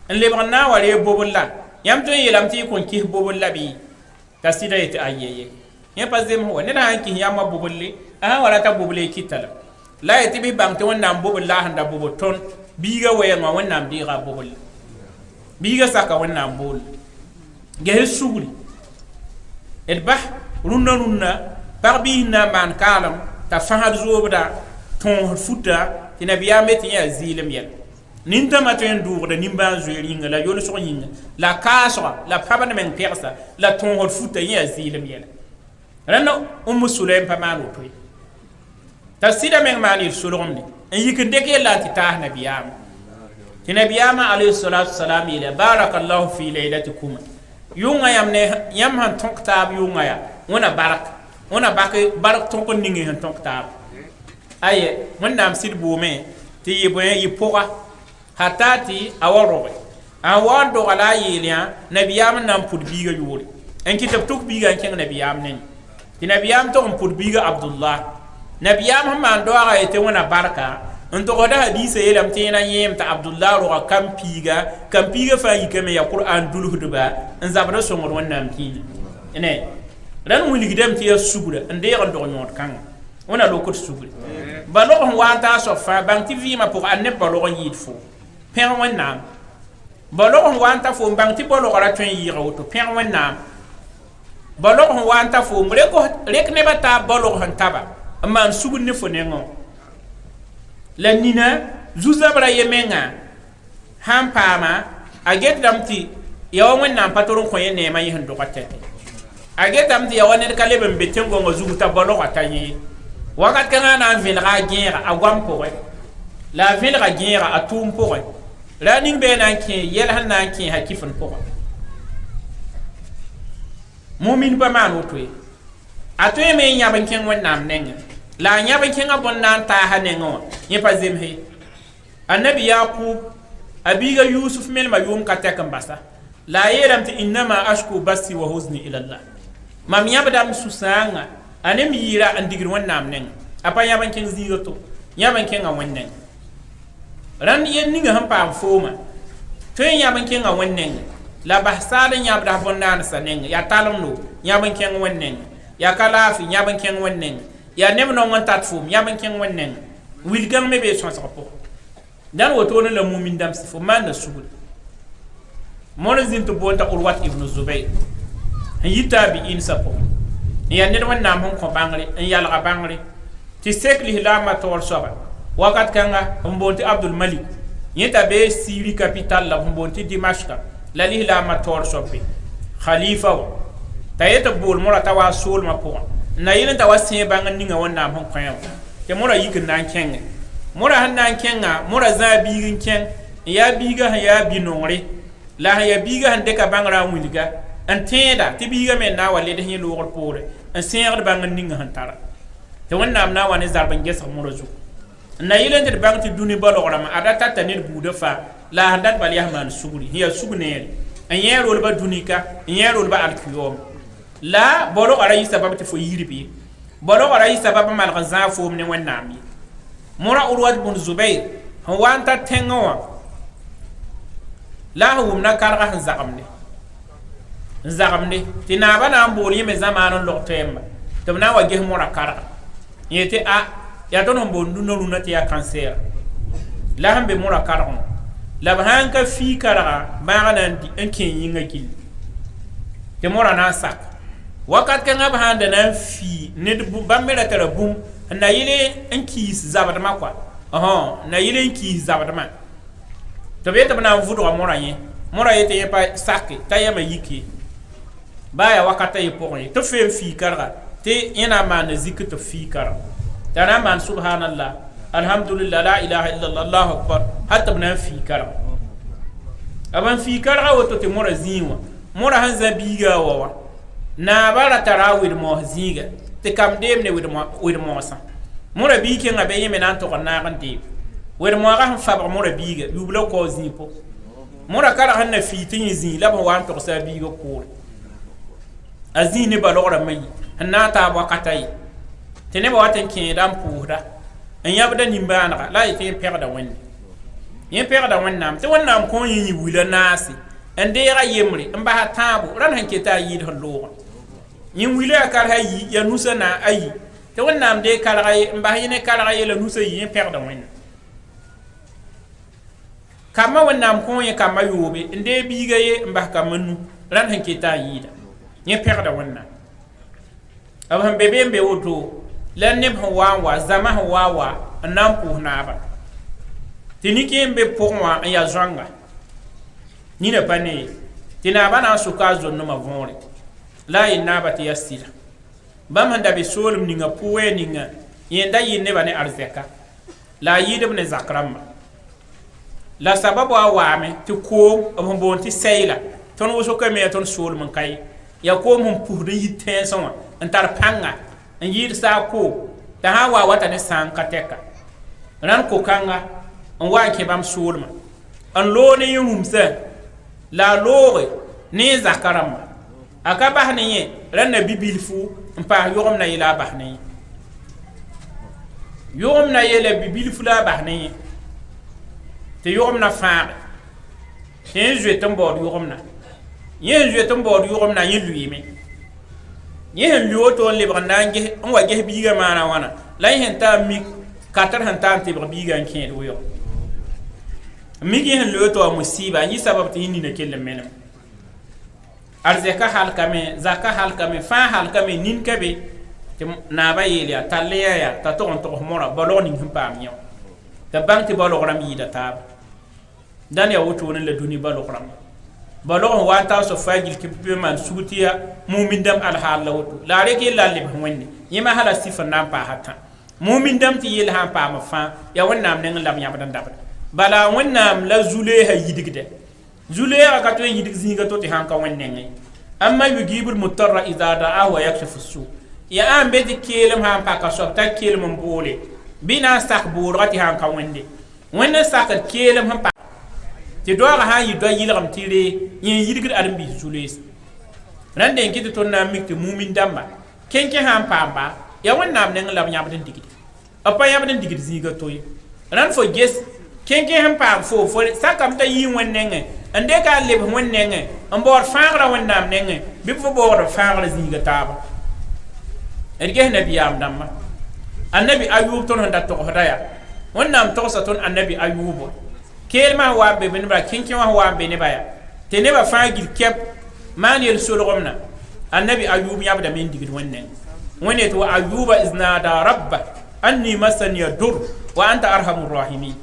en le bana wale bobolla yam to yelam ti kon ki bobolla bi ta sida yete ayeye ya pazem ho ne da hanki yamma bobolle wala ta bobolle kitala la yete bi bam to wonnam bobolla handa boboton biga wayma wonnam diga bobolle biga saka wonnam bol ge suguri et bah runna par bi na man kalam ta fahad zobda tõog futa tɩ nabiyaame tɩ yã zɩɩlem yɛl nintama tõe n dʋʋgda nimbãan zoeer yĩnga la yolsg yĩnga la kaasga la pabd meng pɛgsa la tõogd futa yẽ yaa zɩɩlem yɛla rãnd Sulaim pa maan woto ye t'a sɩda meng maan yel solgemde n yik n dɩk yella tɩ taas nabiyaama tɩ nabiyaama alayhi salatu wasalam yeela barakallahu fi laylatikuma yʋnga yãmb ne yãmb sẽn tõk taab yʋnga yaa wẽna bark tõk n ning sẽn tõk taab aye wẽnnaam sɩd boome tɩ yɩ bõe yɩ pʋga hata tɩ a wa roge a wa n dogla a yeel yã nabiyaam n na n pʋd biiga yoore n kɩ tɩ b tʋk biiga n kẽng nabiyaam neng tɩ nabiyaam tog n pʋd biiga abdullah nabiyaam sẽn maan doaga ye tɩ wẽna barka n togsda hadiisa yeelame tɩ yẽna yẽem tɩ abdullah roga kam piiga fãa yikame ya qur'an dulsdba n zabda sõngd wẽnnaam kĩine ne rãnd wilgdame tɩ yaa sugra n deeg n dog yõod kãnga wẽna lokd sugre balog sẽn wa n taa soab fãa bãng tɩ vɩɩmã pʋg a neb balog n yɩɩd fo pẽg wẽnnaam balog sẽn wa n ta foom bãng tɩ balogra tõe n yɩɩga woto pẽg wẽnnaam balog sẽn wa n ta foom rek nebã taa balog sẽn taba n maan sugd ne fo nengẽ la nina zu-zabrã ye menga sãn paama a getdame tɩ ya wa wẽnnaam pa tor n kõ ye neemã yẽ sẽn dogã tɛte a getame tɩ ya wa ned ka leb n be tẽn-gõngã zugu t'a balogã ta yẽ wakat kãngã na n vẽlga a gẽega a goam pʋgẽ la a vẽlga gẽega a tʋʋm pʋgẽ ra a ning bee na n kẽ yɛl sẽn na n kẽesa kɩfen pʋgẽ mumin pa maan woto ye a tõe me n yãb n kẽng wẽnnaam nengẽ la a yãb n kẽngã bõn na n taasa nengẽ wã yẽ pa zemse annabi yakub a biiga yusuf melma yʋʋm ka tɛk n basa la a yeelame tɩ innama ashku basi wa husni ila llah mam yãbdame sũ-sãangã a ne mi yɩɩra n digr wẽnnaam nengẽ a pa yãb n kẽng zĩiga to yãb n kẽngã wẽn nengẽ rãnd yel ninga sẽn paam fooma tõe n yãb n kẽngã wẽn nengẽ la bas saad n yãbda bõn-naansã nengẽ yaa talemdo yãb n kẽng wẽn nengẽ yaa kalaafi yãb n kẽng wẽn nengẽ yaa neb nong n tat foom yãb n kẽng wẽn nengẽ wilgãng me bee sõsg pʋgẽ dãn wotone la mumin dãmsẽ fo maanda sugre mõn zĩn tɩ boon t'a urwat ibnu zubair n yɩ taabi'insã pʋgẽ n yaa ned wẽnnaam sẽn kõ bãngre n yalga bãngre tɩ sek lislaambã taoor soaba wakat kãnga n boon tɩ abdulmalik yẽ t'a bee siiri capital la n boon tɩ dimashka la lislaambã taoor soab be khalifa wa t'a yetɩ b bool mora t'a wa soolmã pʋgẽ n na yɩl n t'a wa sẽe bãng n ninga wẽnnaam sẽn kõ wã tɩ mora yik n na n kẽnge mora sẽn na n kẽngã mora zãag biig n kẽng n yaa biigã sẽn yaa bi-nongre la sẽn yaa biigã sẽn dɩka bãngrã n wilga n tẽeda tɩ biigã me n na n wa leds yẽ loogr poore n sẽegd bãng n ninga sẽn tara tɩ wẽnnaam na n wa ne zarb n gesg mora zugu n na yɩl n tɩ d bãng tɩ dũni balogrãmã a da tata ned buudã fãa la sẽn dat bal yaa maan sugri sẽn yaa sug neere n yẽ rolba dũnika n yẽ rolba alkiyoom la balogã ra yɩ sabab tɩ fo yirb ye balogã ra yɩ sabab n malg n zãag foom ne wẽnnaam ye mora urwat bũn zubair sẽn wa n ta tẽngẽ wã la sẽn wʋmna karga sẽn zagemde tɩ naabã na n bool yẽ me zãmaan n log toɛɛmba tɩ b na n wa ges mora karga yẽ tɩ a yaa tõnd sẽn boond dũnã rũnã tɩ yaa kãnsɛɛra la sẽn be mora kargẽ la b sãn ka fii karga bãagã na n kẽ yĩngã gilli tɩ mora na n sak wakat kãngã b sãn da na n fii ned bãmb me ra tara bũmb n na yɩle n kiis zabdmã kɔa na yɩle n kiis zabdmã tɩ b yetɩ b na n vʋdga mora yẽ mora yetɩ yẽ pa sake t'a yama yik ye baa yaa wakatã ye pʋgẽ ye tɩ fee n fii karga tɩ yẽ na n maanda zik tɩ fii karga t'a na n maan subhanallah alhamdulillah la ilaha illallah allahu akbar ha tɩ b na n fii karga b n fii karga woto tɩ mora zĩig wã mora sẽn zã biiga a wa wa naabã ra tara a wed-moos zĩiga tɩ kam deem ne wed-moosã mora bii kẽngã be yẽ me na n tog n naag n deem wed-moogã sẽn fabg mora biiga yub la kao zĩig pʋ mora karg sẽn na fii tɩ yẽ zĩig la b wa n togsa a biiga koore a zĩig ne balogrãmbã yi sẽn na n taab wakata ye tɩ nebã wat n kẽeda n pʋʋsda n yãbda nimbãanega la a yetɩ yẽ pɛgda wẽnde yẽ pɛgda wẽnnaam tɩ wẽnnaam kõ yẽ yĩ wila naase n deega yembre n basa tãabo rãnd sẽn ket a yɩɩd sẽn loogã yẽ wila yaa karga yi yaa nusa na a yi tɩ wẽnnaam dee karga ye n bas yẽ ne karga ye la nusa yi yẽ pɛgda wẽnnaam kambã wẽnnaam kõ yẽ kambã yoobe n dee biiga ye n bas kambã nu rãnd sẽn ket a yɩɩda yẽ pɛgda wẽnnaam b sẽn be be n be woto la neb sẽn wa n wa zãma sẽn wa n wa n na n pʋʋs naaba tɩ nik-n be pʋgẽ wã n yaa zoanga nina pa ne ye tɩ naaba na n sʋka a zonnumã võore la a yel naaba tɩ yaa sɩda bãmb sẽn da be soolem ninga pʋʋwɛ ninga yẽnda yɩɩd nebã ne arzɛka la a yɩɩdb ne zak rãmba la sababu a waame tɩ koom b sẽn boond tɩ sɛɛla tõnd wʋsg me yaa tõnd soolem n ka ye yaa koom sẽn pusd n yɩ tẽensẽ wã n tar pãnga n yɩɩd saa koom t'a sã n wa wata ne sãn ka tɛka rãnd ko-kãnga n wa n kẽ bãmb soolmã n loog ne yẽ rũmsã la a looge ne y zaka rãmba a ka bas ne yẽ rãnd na bi-bilfu n paas yogem na ye la a bas ne yẽ yogem na ye la bi-bilfu la a bas ne yẽ tɩ yogem na fãage tɩ yẽ zoet n baood yogem na yẽ n zoet n baood yogem na yẽ lueeme yẽ sẽn lue woto n lebg n na n wa ges biigã maana wãna la yẽ sẽn taa mik katr sẽn taa n tɩbg biigã n kẽed wʋyg mik yẽ sẽn lue woto a musiiba n yɩ sabab tɩ yẽ nina kell n menem arzɛka halkame zaka halkame fãa halkame ninka be tɩ naaba yeel yaa tall yaa yaa t'a tog n togs mora balg ning sẽn paam yã t'a bãng tɩ balg rãmb yɩɩda taaba dãn yaa wotone la dũni balg rãmba balg sẽn wa n tar sofa gil tɩ be maan sug tɩ yaa mumin-dãmb alhaal la woto la a rek yella n lebs wẽnde yẽ masã la sɩf n na n paasa tã mumin-dãmb tɩ yell sã n paam fãa yaa wẽnnaam neng n la b yãbd n dabda bala wẽnnaam la zu-leesã yidgda zu-leesã ka tõe n yidg zĩiga to tɩ sãn ka wẽn-nengẽ amma yugibu lmutarra ida da'ahu wa yakshifu su ya an be tɩ keelem sã n paka soab t'a keelem n boole bɩ na n sak boolga tɩ sãn ka wẽnde wẽnd n sakd keelem sẽn pa tɩ doaagã sã n yɩ doa yɩlgem tɩ ree yẽ yidgd ãdem-biis zu-leese rãnd den kɩ tɩ tõnd na n mik tɩ mumin-dãmba kẽn-kẽ sã n paamba yaa wẽnnaam neng la b yãbd n digde b pa yãbd n digd zĩiga to ye rãnd fo ges kẽn-kẽ sẽn paam fo sakame t'a yɩɩ wẽnd nengẽ n deka n lebs wẽnd nengẽ n baood fãagrã wẽnnaam nengẽ bɩ fo baood fãagrã zĩiga taaba d ges nabiyaam dãmba annabi ayub tõnd sẽn da togsda yaa wẽnnaam togsa tõnd annabi ayubo keelmã sẽn wa n be nebã kẽn-kẽ wã sẽn wa n be nebã yaa tɩ nebã fãa gil kɛp maan yel solgemna annabi ayub yãbdame n digd wẽnd nengẽ wẽnd yetɩ wa ayuba is naada rabba anni masaniya dur wa anta arhamu rahimin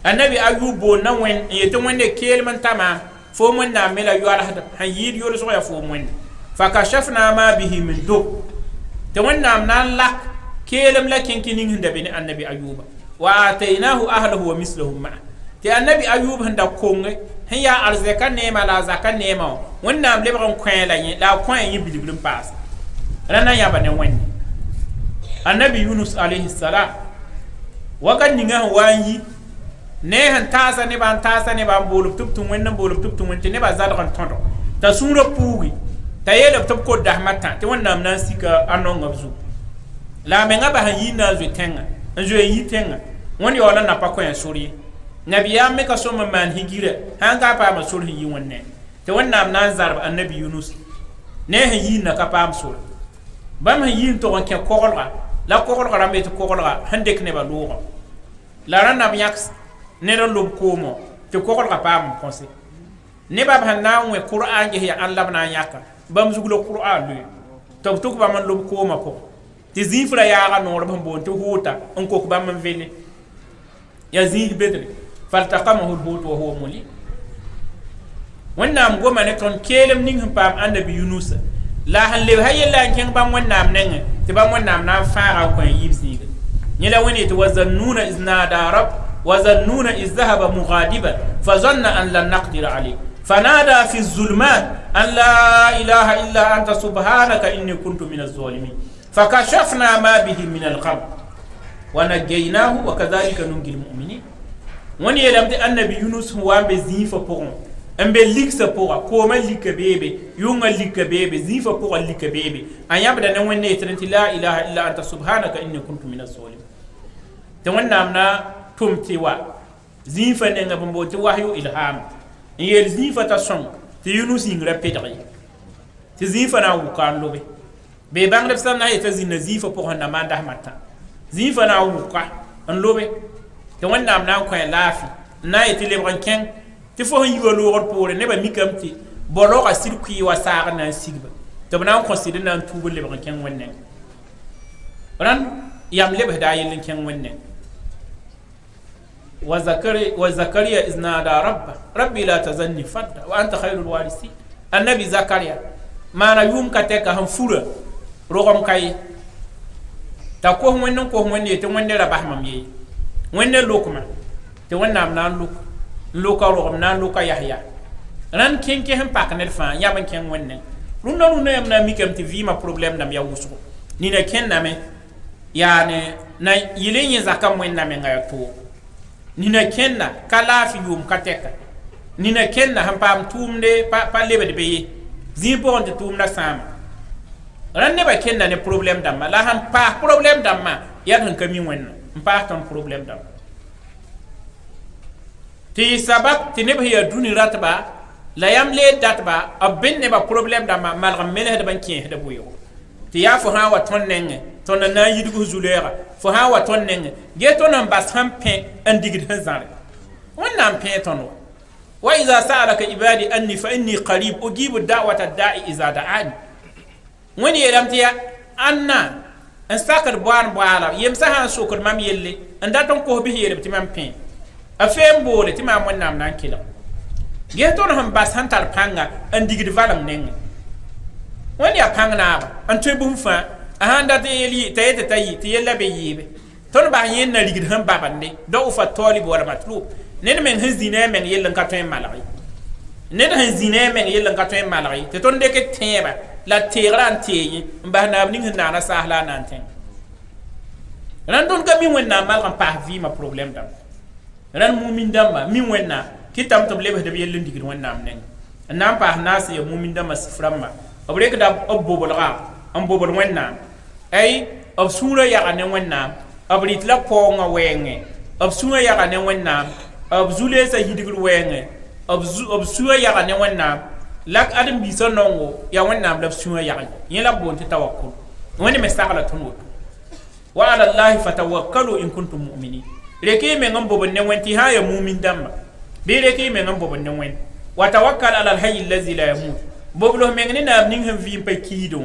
annabi ayub boonna wẽnd n yetɩ wẽnde keelem n tama foom wẽnnaam me la yoalsd sẽn yɩɩd yolsg yaa foom wẽnde fa kashafna ma bihi min dur tɩ wẽnnaam na n lak keelem la kẽn-kẽ ning sẽn da be ne annabi ayuba wa ataynahu ahlahu wa mislahum maa tɩ annabi ayub sẽn da konge sẽn yaa arzɛka neema la a zaka neemã wã wẽnnaam lebg n kõ la yẽ la a kõ yẽ bilgr n paasa ra na yãba ne wẽnde annabi yunus alayhi salam wakat ninga sẽn wa n yi ne sẽn taasa nebã n taasa nebã n boolb tɩ b tɩ wẽnd n boolb tɩ b tɩ wẽnd tɩ nebã zadg n tõdo t'a sũurã puugi t'a yeelb tɩ b kod dasmã tã tɩ wẽnnaam na n sika a nonga b zug la a mengã bas n yɩɩ na n zoe tẽngã n zoe n yi tẽngã wẽnd yaool n na pa kõ sor ye nabiyaam me ka sõm n maan higirã sãn ka a paama sor sẽn yɩ wẽnne tɩ wẽnnaam na n zarb annabi yunus ne sẽn yɩɩn na ka paam sor bãmb sẽn yɩɩn tog n kẽ koglga la koglga rãmb yetɩ koglga sẽn dɩk nebã loogã la rãnnam yãks ned n lob koomo tɩ koglga paam n kõse nebã b sẽn na n wẽ qur'an ges yaa ãn la b na n yãka bãmb zug la qur'an loe tɩ b tʋk bãmb n lob koomã pʋgẽ tɩ zĩifrã yaaga noor b sẽn boond tɩ hoota n kok bãmb n vele yaa zĩig bedre faltakamahu lhut wa huwa mulim wẽnnaam goma ne tõnd keelem ning sẽn paam annabi yunusa la sẽn leb ha yella n kẽng bãmb wẽnnaam nengẽ tɩ bãmb wẽnnaam na n fãaga n kõ n yɩɩb zĩiga yẽ la wẽnd yetɩ wa zannuna is naada rab وظنون إذ ذهب مغاضبا فظن أن لن نقدر عليه فنادى في الظلمات أن لا إله إلا أنت سبحانك إني كنت من الظالمين فكشفنا ما به من الغم ونجيناه وكذلك ننجي المؤمنين وني يلم النبي يونس هو أم بزيف بورن أم بليكس بورا كوما ليك بيبي يوم ليك بيبي زيف بورا ليك بيبي أن يبدأ نوين نيترنت لا إله إلا أنت سبحانك إني كنت من الظالمين تمنى أمنا tʋm wa zĩifã nenga bõn bool tɩ wahyu ilham n yeel zĩifã t'a sõng tɩ yunus yĩngrã pẽdg ye tɩ zĩifã na n wʋka n lobe bee bãngd b sãn na n yet'a zĩnna zĩifã pʋgẽ na maan dasmã tã zĩifã na n wʋka n lobe tɩ wẽnnaam na n kõ laafɩ n na n yetɩ lebg n kẽng tɩ fo sẽn yiwa loogr poore nebã mikame tɩ bolga sɩd-kʋɩɩ wa saagr na n sigba tɩ b na n kõ sɩd n na n tuub n lebg n kẽng wẽnnẽ rãnd yam lebsda a yell n kẽng wẽnnẽ وزكريا إذ نادى ربي لا تزني فردا وأنت خير الوارثين النبي زكريا ما نيوم كتك هم فورا رغم كاي تكوه وينن كوه وين يتوين لا بحمم يي وين لوكما توين نام نان لوكا رغم نان لوكا يحيى ran ken ke hem pak ne fa ya ban ken wonne runda yam na mi kam ti vi ma problem nam ya wusu ni na ken na me ya ne na yilenye zakam wen na me ngaya to ni na ken na kala fi yum kateka ni na ken na ham pam tumde pa lebe de be zi bon de tum na sam ran ne ba ken na ne problem dam ma la ham pa problem dam ma ya han kami wonno pa ton problem dam ti sabab ti ne ba ya duni ratba la yam le datba abin ne ba problem da malgam mele da banki da buyo ti ya fo ha wa ton nenge ton na yidu zulera fo ha wa ton nenge ge ton am bas ham pe andigid hanzare wannan pe ton wa iza sa'alaka ibadi anni fa inni qarib ujibu da'wata da'i iza da'ani wani yelam tiya anna an sakar buan buala yem sa han sokor mam yelle anda ton ko bi yele ti mam pe afem bole ti mam wannan nan kila geton ham bas han tar panga an digid valam neng wani ya panga na an te bum fa a handa te yeli tayete tayi te yella be yibe ton ba yen na digid ham babande do fa tolib wala matlu nen men hazine men yella ka to malari nen hazine men yella ka to malari te ton de ke teba la tiran teyi ba na ning na na sahla nan ten ran don ka mi wenna mal kan pa vi ma problem dam ran mumin dam mi wenna kitam to lebe de yelle ndigir wonnam nen nam pa nas ya mumin da masframma obre ka da obbo bolga am bobol wonnam ay ob sura ya ne wonnam obrit la ko nga wenge ob sura ya ne wonnam ob zule sa hidigir wenge ob sura ya ne wonnam lak adam bi so nongo ya wonnam da sura ya yela bonti tawakkul woni me sagala tunut wa ala allah fatawakkalu in kuntum mu'minin reke me ngam bobon ne wenti ha ya mumin damma bere ke men ngam bobon wen wa tawakkal ala alhayy allazi la yamut boblo men ni na ning hem vi pa kido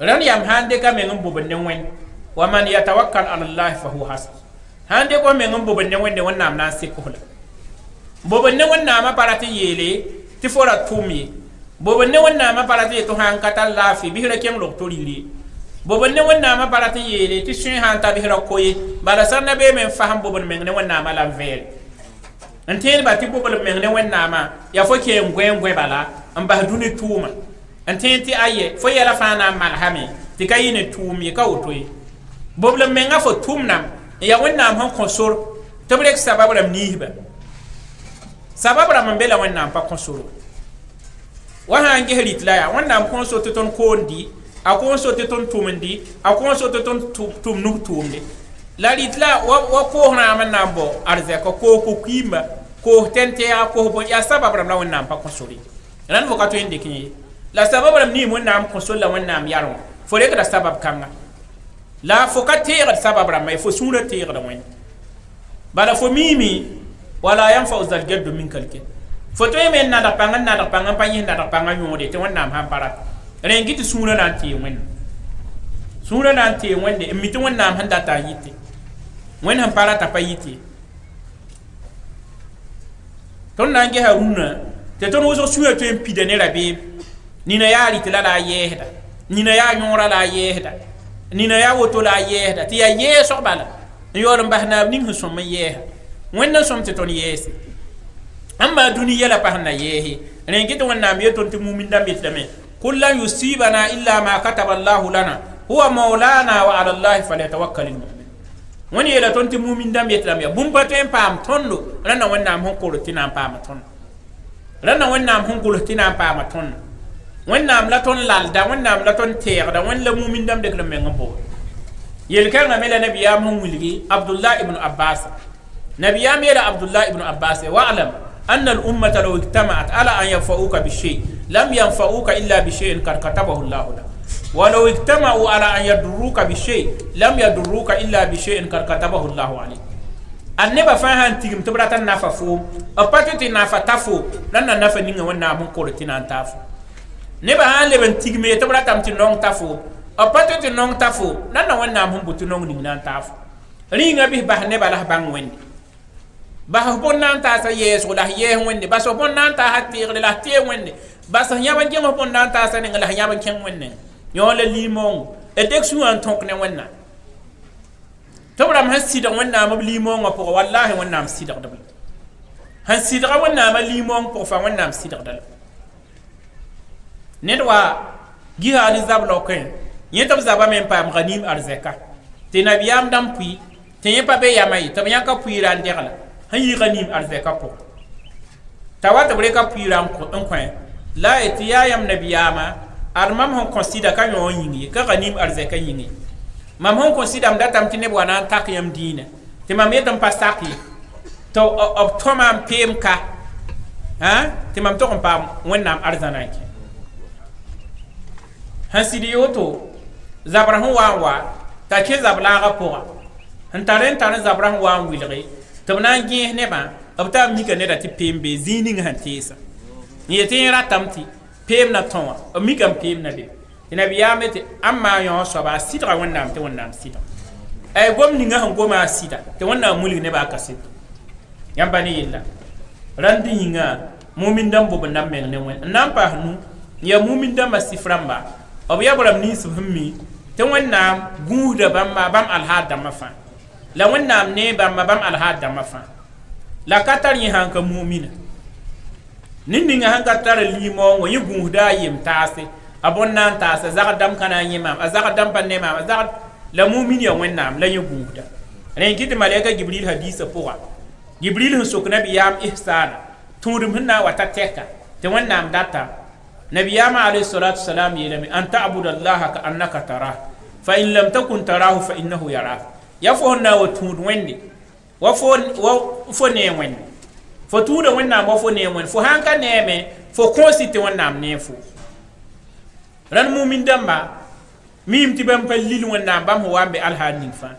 ran yam hande ka men ngam bobon wen wa man yatawakkal ala allah fa huwa hasb hande ko men ngam bobon wen de wonnam na sikola bobon wen na ma parati yele ti fora tumi bobon wen na ma parati to han katal lafi bi hira kem lo torili bobon ne wonna ma barata yele ti sun han ta bihra koyi bala sanna be men faham bobon men ne wonna ma la vel antel ba ti bobon men ne wonna ma ya fo ke ngwe bala am ba duni tuma antel ti aye fo yela fana malhami ti kayine tumi ka otoyi bobon men nga fo tumnam ya wonna ma konsor to brek sababu ram nihiba sababu ram bela wonna pa konsor wa hange heritla ya wonna konsor to ton kondi akon so te ton tumndi akon so te ton tum nu tumde la litla wa ko na man nambo arze ko kimba ko tente ya ko bo ya sabab ram la wonnam pa ko sori ran vo ka to inde kinyi la sabab ram ni mon nam ko sol la wonnam yaron fo le ka sabab kanga la fo ka te ga sabab ram mai fo sura te ga wen bala fo mimi wala yanfa uzal gaddu min kalke fo to men na da pangan pa yin da pangan yode te wonnam han parat rengi ti sura nan ti wen de mi ti wonnam han data yiti wen han para ta pa yiti ton nange haruna te ton woso suya to empide ne rabe ni na yari ti la yehda ni na ya nyora la yehda ni na ya woto la yehda ti ya yeso bala yoram bahna ning hu som yeh wen na som te ton yesi amma duniya la pahna yehi rengi ti wonnam ye ton ti mumin dambe tame كل يصيبنا إلا ما كتب الله لنا هو مولانا وعلى الله فليتوكل المؤمن وني إلى تونتي مؤمن دم يتلم يا بومباتين بام تونلو لنا ونام هم كولتينا بام تون لنا ونام هم كولتينا بام تون ونام لا تون لالدا ونام لا تون تير دا ون لا مؤمن دم دك لم ينبو يلكان ميلا نبي يام هم ولغي عبد الله ابن عباس نبي يام يلا عبد الله ابن عباس واعلم أن الأمة لو اجتمعت على أن ينفعوك بشيء لم ينفعوك إلا بشيء قد كتبه الله لك ولو اجتمعوا على أن يضروك بشيء لم يضروك إلا بشيء قد كتبه الله عليك النبا فاهن تيم تبرات النافع فو أباتي النافع تفو لأن النافع نيجي ونا من كورتين أنتافو نبا هان لبن تيم تبرات أم تنون تفو أباتي تنون تفو لأن ونا من بتنون نيجي أنتافو ringa bi bah ne bala bang wende bah bon nan ta sa yeso la ye wende ba so bon nan ta hatir la te wende ba sa nyaba ngi mo bon nan ta sa ne la nyaba ken wende yo le limon e dek su an tonk ne wenna to bram han sida wenna ma limon ko wallahi wenna am sida da han sida wenna ma limon ko fa wenna am sida da nedwa gi ha ni zablo ken yetam zaba men pam ghanim arzaka te nabiyam dam pui te yepa be yamai to yanka pui ran degala han yi ghanim arzaka po tawata bre ka pui ran ko en kwen la etiyam nabiyama armam hon consider ka yo yingi ka ghanim arzaka yingi mam hon consider am datam tine bwana tak yam dina te mam yetam pasaki to of tomam pem ka ha te mam to kon pam wonnam arzana ki han sidi yoto zabrahu wa ta ke zabla ga poa han taren zabrahu wa wilre to na ngi ne ba abta mi ka ne da ti pembe zinin han tesa ni yete ratamti pem na tonwa mi kam pem na de ina biya mete amma yo so ba sidra wonnam te wonnam sidra ay gom ni nga han goma sida te wonnam muli ne ba ka sit yamba ni illa randi hinga mumin dam bo bandam men ne wen nam pa hanu ya mumin dam masiframba ob ya bolam ni subhimi te wonnam guuda bam alhada mafa la wonnam ne bam alhada mafa la katar yi hanka mu'mina ninni nga hanka tar limo wo yi guuda yim tase abon nan tase zagadam kana yimam azagadam panne mam azagad la mu'min ya wonnam la yi guuda ren kiti malaika jibril hadisa poa jibril sokna biyam ihsana tudum hinna wata teka te wonnam data نبيام عليه الصلاة والسلام يلمي أن تعبد الله كأنك تراه فإن لم تكن تراه فإنه يراك يفونا وتود وندي وفون وندي فتود ونام وفون وندي فهانك نيمة فكونسيت ونام نيفو رن مؤمن دمبا ميم تبام بليل ونام بام هو أم بالها نيفا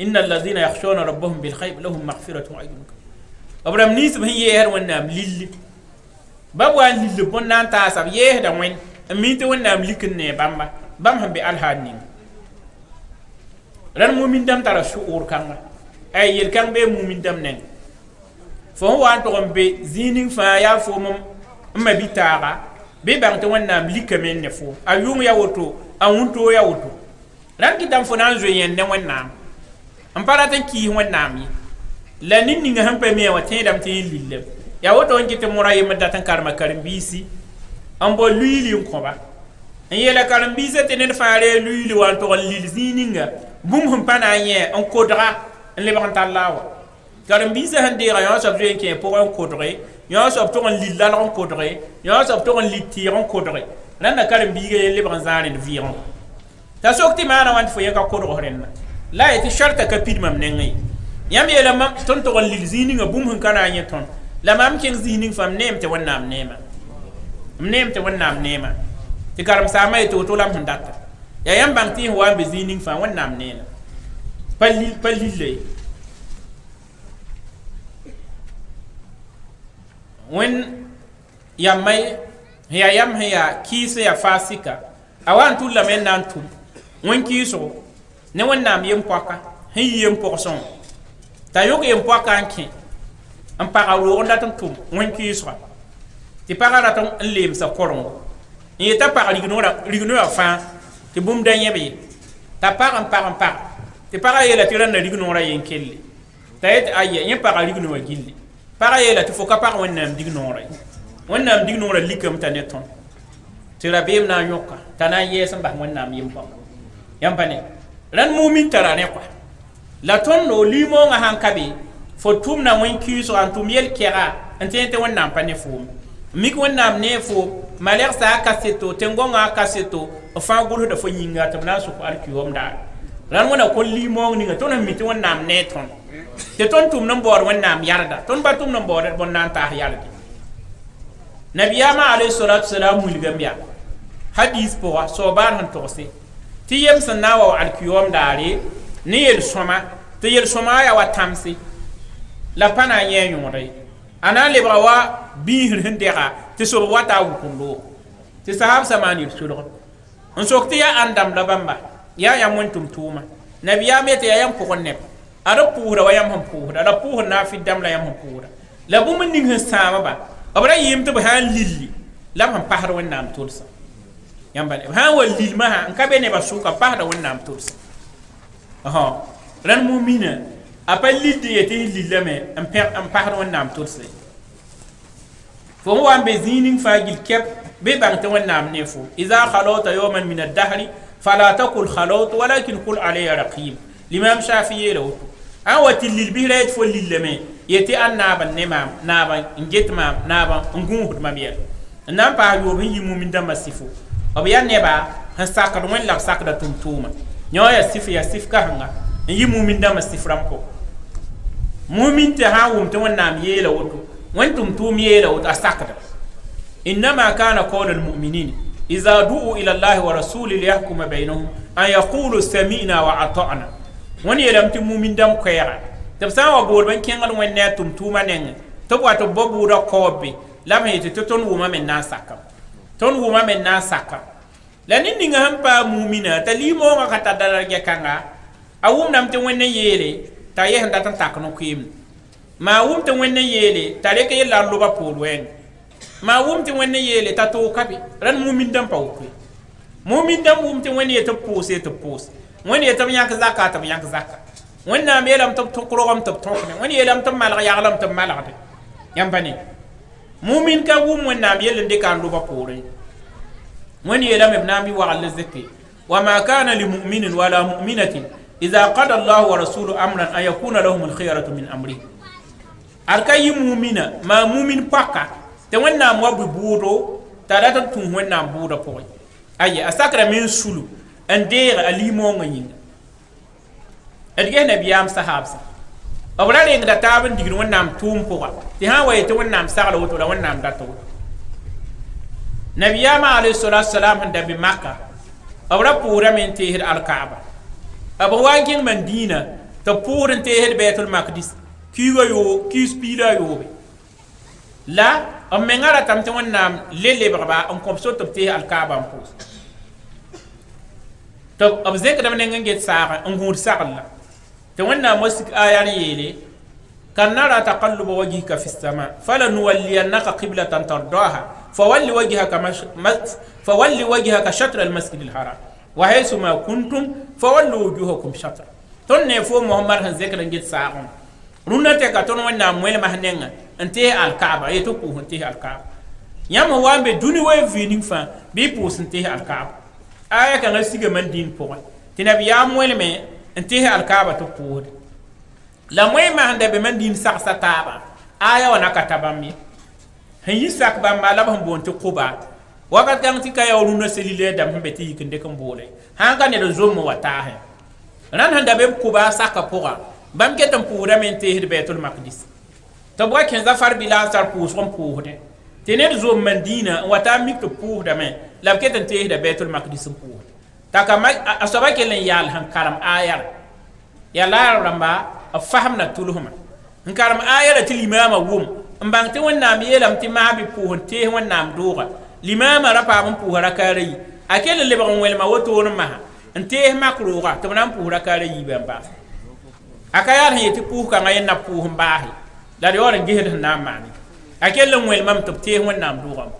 إن الذين يخشون ربهم بالخير لهم مغفرة وأجر أبرم نيس بهي يهر ونام ليل babwa lille bon nan ta sab ye da wen mi te wonnam likin ne bamba bam hambe alhadni ran mu'min dam tara shuur kanga ay yel kan be mu'min dam nen fo wa to be zinin fa ya fo mum ma bitara be bam te wonnam likamen ne fo ayum ya woto awunto ya woto ran ki dam fo nan zo yen ne wonnam am parata ki wonnam yi la ninni nga hampe me wa te dam te lille ya woto on kite mura yema datan karma karimbisi ambo luili nkoba en yela karimbisi tenen faare luili wan to lil zininga bum hum pana ye on kodra en le bantal lawa karimbisi hande rayon so bien ke pour on kodre yo so to on lil la on kodre yo so to on liti on kodre nan na karimbisi le banzane de viron ta sokti mana wan fo ye ka kodro renna la eti sharta ka pidmam nengi yam yela mam ton to on lil zininga bum hum kana ye ton la mam ken zinin fam nem te wonnam nema ti karam sama to lam hundata ya yam bang ti wa be zinin fam wonnam nena palli le wen yamay ya kise ya fasika awan tu la men nan tu wen kiso ne wonnam yem poka yem pokson ta yok yem poka anki am para wo onda tan tum won ki swa ti para ra tan lem sa koron ni ta para lignora fa ti bum danyebe ta para am ti para yela ti ran na lignora yen kelle ta et aye yen para lignora gilli para yela ti foka para wonnam dignora likam taneton ti rabem na nyoka tana yesam ba wonnam yimpa yampane ran mu'min tarane kwa la ton no limo nga hankabe fo tumna wen kiso an tumyel kera antente wonnam pane fo mik wonnam ne fo maler sa kaseto tengonga kaseto fa gulu da fo yinga tabna su ko alkiyom da ran wona ko limo ni nga ton mi to wonnam ne ton te ton tum nan bor wonnam yarda ton ba tum nan bor bon nan ta yarda nabiyama alayhi salatu salam mulgambia hadis po so bar han to se ti yem sanawa alkiyom dare ni yel soma te yel soma ya watamsi la pana yen yore ana le brawa bir hindera ti so wata wukundo ti sahab samani sulu on sokti ya andam la bamba ya montum tuma nabiyam yete yam pʋgẽ neb ada pʋʋsda wa yam sẽn pʋʋsda la pʋʋsd na n fɩ dãmb la yam sẽn pʋʋsda la bũmb n ning sẽn sãama ba b ra yɩɩm tɩ b sã n lilli la b sẽn pasd wẽnnaam tʋlsa yãmba ne b sã n wa lil masã n ka be nebã sʋka b pasda wẽnnaam tʋlsa rãnd mumina a pa lil tɩ yetɩ sẽn lillame n pasd wẽnnaam tʋlse fo wa n be zĩig fãa gill kɛp bɩ bãng tɩ wẽnnaam ne fo iza khalawta yawman min addahri fala taqul khalawtu walakin qul alayya raqib l'imam shafi yeela woto an wa tɩ lil bisra yetɩ fo lillame yetɩ a naaba ne maam naaba n get maam naaba n gũusd mam yɛl n na n paas yoob sẽn yi mumin dãmbã sɩfo b yaa neba sẽn sakd wẽnd la b sakda tʋm-tʋʋma yõ yaa sɩf yaa sɩf kãsenga n yi mumin dãmbã sɩf rãmb pʋgẽ mumin tɩ sã n wʋm tɩ wẽnnaam yeela woto wẽn tʋm-tʋʋm yeela woto a sakda innama kana qawla almuminin إذا دعوا إلى الله ورسوله ليحكم بينهم أن يقولوا سمعنا وأطعنا وني يلم تمومين دم كيرا تبسان وبول بن كينغال وين ناتم توما نين تبوا تبوبو دا كوبي لم يتتون وما من ناسكم تون وما من ناسكم لأن نيغا هم با مومينا تليمو غاتا دارجا كانغا أوم نام تون ييلي تايه هندا تاكنو كيم ما ووم تون ييلي تاريك يلا لوبا بول وين ma wum tɩ wẽnd yeele t'a toog kabe rãnd mumin dãmb pa wokoe mumin dãmb wum tɩ wẽnd yetɩ b pʋʋse tɩ b pʋʋse wẽnd yetɩ b yãk zaka tɩ b yãk zaka wẽnnaam yeelame tɩ b tʋkrgame tɩ b tõkne wẽnd yeelame tɩ b malg yaglame tɩ b malgde yãmba ne mumin ka wum wẽnnaam yell n dɩka n loba poore wẽnd yeelame b na n bɩ wagl zeke wama kana limuminin wala muminatin ida qada allahu wa rasulu amran an yakuna lahum alkhiyaratu min amrihim ad ka yɩ mumina ma mumin paka tɩ wẽnnaam wa bɩ buudo t'a dat n tũus wẽnnaam buudã pʋgẽ aye a sakra me n sulu n deeg a limoongã yĩnga d ges nabiyaam sahaabsã b ra rengda taab n digd wẽnnaam tʋʋm pʋga tɩ sã n wa yetɩ wẽnnaam sagla woto la wẽnnaam data woto nabiyaamã alayhi salatu wasalam sẽn da bɩ maka b ra pʋʋsdame n teesd alkaaba b wa n kẽng mandiinã tɩ b pʋʋsd n teesd bɛɛtul makdis kiis piirã yoobe la b menga ratame tɩ wẽnnaam le-lebgba n kõb so tɩ b tees alkaaba n pʋʋs tɩ b zẽkdb neng n get saagẽ n gũud sagl la tɩ wẽnnaam wa sik aya n yeele kan nara taqalluba wajhika fi sama falanuwalliyannaka qiblatan tardaha fawalli wajhaka shatra almasjid alharam wa haysu ma kuntum fawallu wujuhakum shatra tõnd ne fo mohamad sẽn zẽkd n get saagẽ rũnã tɛka tõnd wẽnnaam wẽlma nenga n tees alkaaba yetɩ pʋʋs n tees alkaaba yãmb wa n be dũni wa vɩɩning fãa bɩ pʋʋs n tees alkaaba aya kãngã siga man dĩin pʋgẽ tɩ nabiyaam wẽlme n tees alkaaba tɩ pʋʋsde la wẽma sẽn da be man dĩin sagsa taaba aya wã na ka ta bãmb ye sẽn yi sak bãmba la b sẽn boond tɩ kʋba wakat kãng tɩ ka yao rũnã selile dãmb sẽn be tɩ yik n dɩk n boole sãn ka ned n zomme wa taasẽ rãnd sẽn da be b kʋba saka pʋga bãmb ket n pʋʋsdame n teesd bɛɛtul makdis tɩ b wa kẽ zafar bilaasar pʋʋsg n pʋʋsdẽ tɩ ned zoom mandĩinã n wa taa mik tɩ b pʋʋsdame la b ket n teesda bɛɛtul makdis n pʋʋsd t'a ka a soaba kell n yaal sẽn karem aayar ya laar rãmba b fasemna tʋlsmã n karem aayara tɩ limaamã wʋm n bãng tɩ wẽnnaam yeelame tɩ maa bɩ pʋʋs n tees wẽnnaam dʋʋga limaamã ra paam n pʋʋsa rakaara yi a kell n lebg n wẽlma wotoor n masã n tees mak rooga tɩ b na n pʋʋs rakaara yiibã n baas a ka yaa sẽn yetɩ pʋʋs kãngã yen na pʋʋs n baase la d yaoor n gesd sẽn na n maane a kell n wẽlmame tɩ b tees wẽnnaam dʋʋgame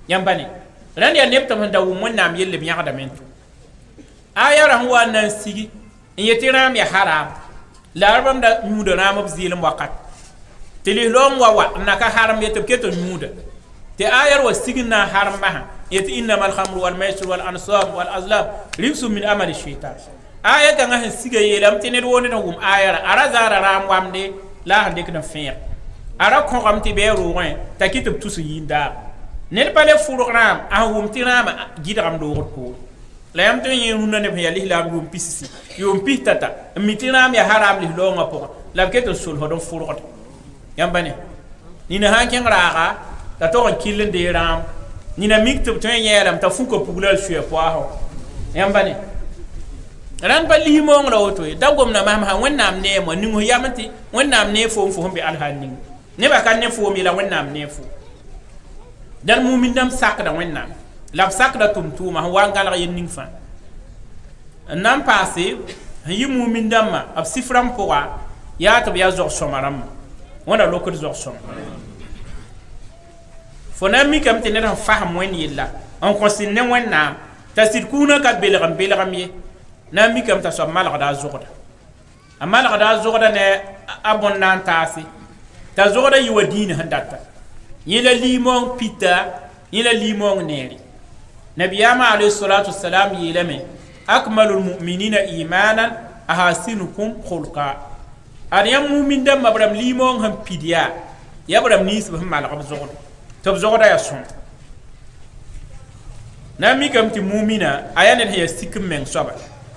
yãmba ne rãnd yaa neb tɩ b sẽn da wʋm wẽnnaam yell b yãgdame n tʋ aya rã sẽn wa n na n sigi n yetɩ rãam yaa haram la a bãmb da yũuda rãam b zɩɩlem wakat tɩ lislaoom wa n na ka harem yetɩ b ket n yũuda tɩ ayar wa sig n na n harem masã yetɩ innama alhamru walmaisir walansab walazlam rigsu min amali shaitan aya kãngã sẽn siga yeelame tɩ ned woo ned n wʋm ayara a ra zaara raam wamde la a sẽn dɩkd n fẽeg a ra kõgame tɩ bɩa roogẽ t'a kɩ tɩ b tus n yĩn daag ned pa le fʋrg rãam a sẽn wʋm tɩ rãamã gɩdgame loogd poore la yãmb tɩ yẽ rũnã neb sẽn yaa lislaam yʋʋm pissi yʋʋm pis tata n mi tɩ rãam yaa haram lislaoongã pʋgẽ la b ket n solsd n fʋrgd yãmba ne nina sã n kẽng raaga t'a tog n kill n dee rãam nina mik tɩ b tõe n yɛɛlame t'a fũka pugla a soɛ pʋasẽ yãmba ne rãnd pa lismoongrã woto ye da gomna masm sã wẽnnaam neem wã ning yam tɩ wẽnnaam nee foom fo sẽn be alsaan ning nebã ka ne foom ye la wẽnnaam nee fo dãn mumin dãmb sakda wẽnnaam la b sakda tʋm-tʋʋma sẽn wa n galg yen ning fãa n na n paase sẽn yi mu'min dama ab sifram poa ya to ya zor somaram wona lokor zor som fo na mi kam tene ran faham wen yilla on consigne wonna ta sirkuna ka belgam ye na mi kam ta so malga da zogda amalga da zogda ne abon nan tasi ta zogda yi wadina handata yila limon pita yila limon neri nabiyama alayhi salatu wassalam yilame akmalul mu'minina imanan ahasinukum khulqa ariya mu'min dam mabram limon ham pidia ya bram nis ba malga zogda to zogda ya son na mi kam ti mu'mina ayane ya sikim men soba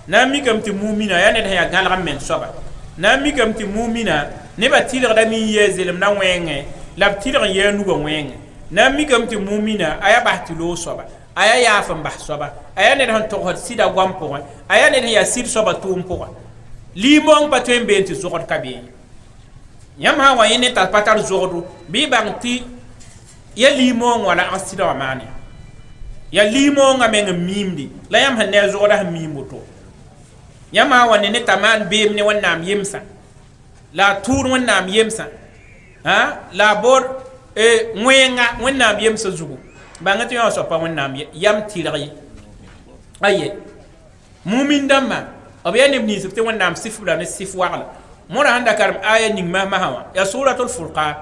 na mi kam ti mu'mina ayane ya galgam men soba na mi kam ti mu'mina ne ba tilga mi yezelem na wenge la tilga ye nugo wenge na mi kam ti mu'mina aya bahti lo soba aya ya fam bah soba aya ne han to hot sida gwam po aya ne ya sid soba tum po limon patwen benti zogod kabe yam ha wa yene ta patar zogodu bi bangti ya limon wala asida wa mani ya limon nga men mimdi la yam han ne zogoda ha mimoto yam ha wa ne taman bem ne wonnam yemsa la tour wonnam yemsa ha la bor mwenga wonnam yemsa zugu banga ti yo so pa wonnam yam tiragi aye mumin damma abiya ne ibn sifte wonnam sifula ne sifwala mona handa karam aya ni ma hawa ya suratul furqan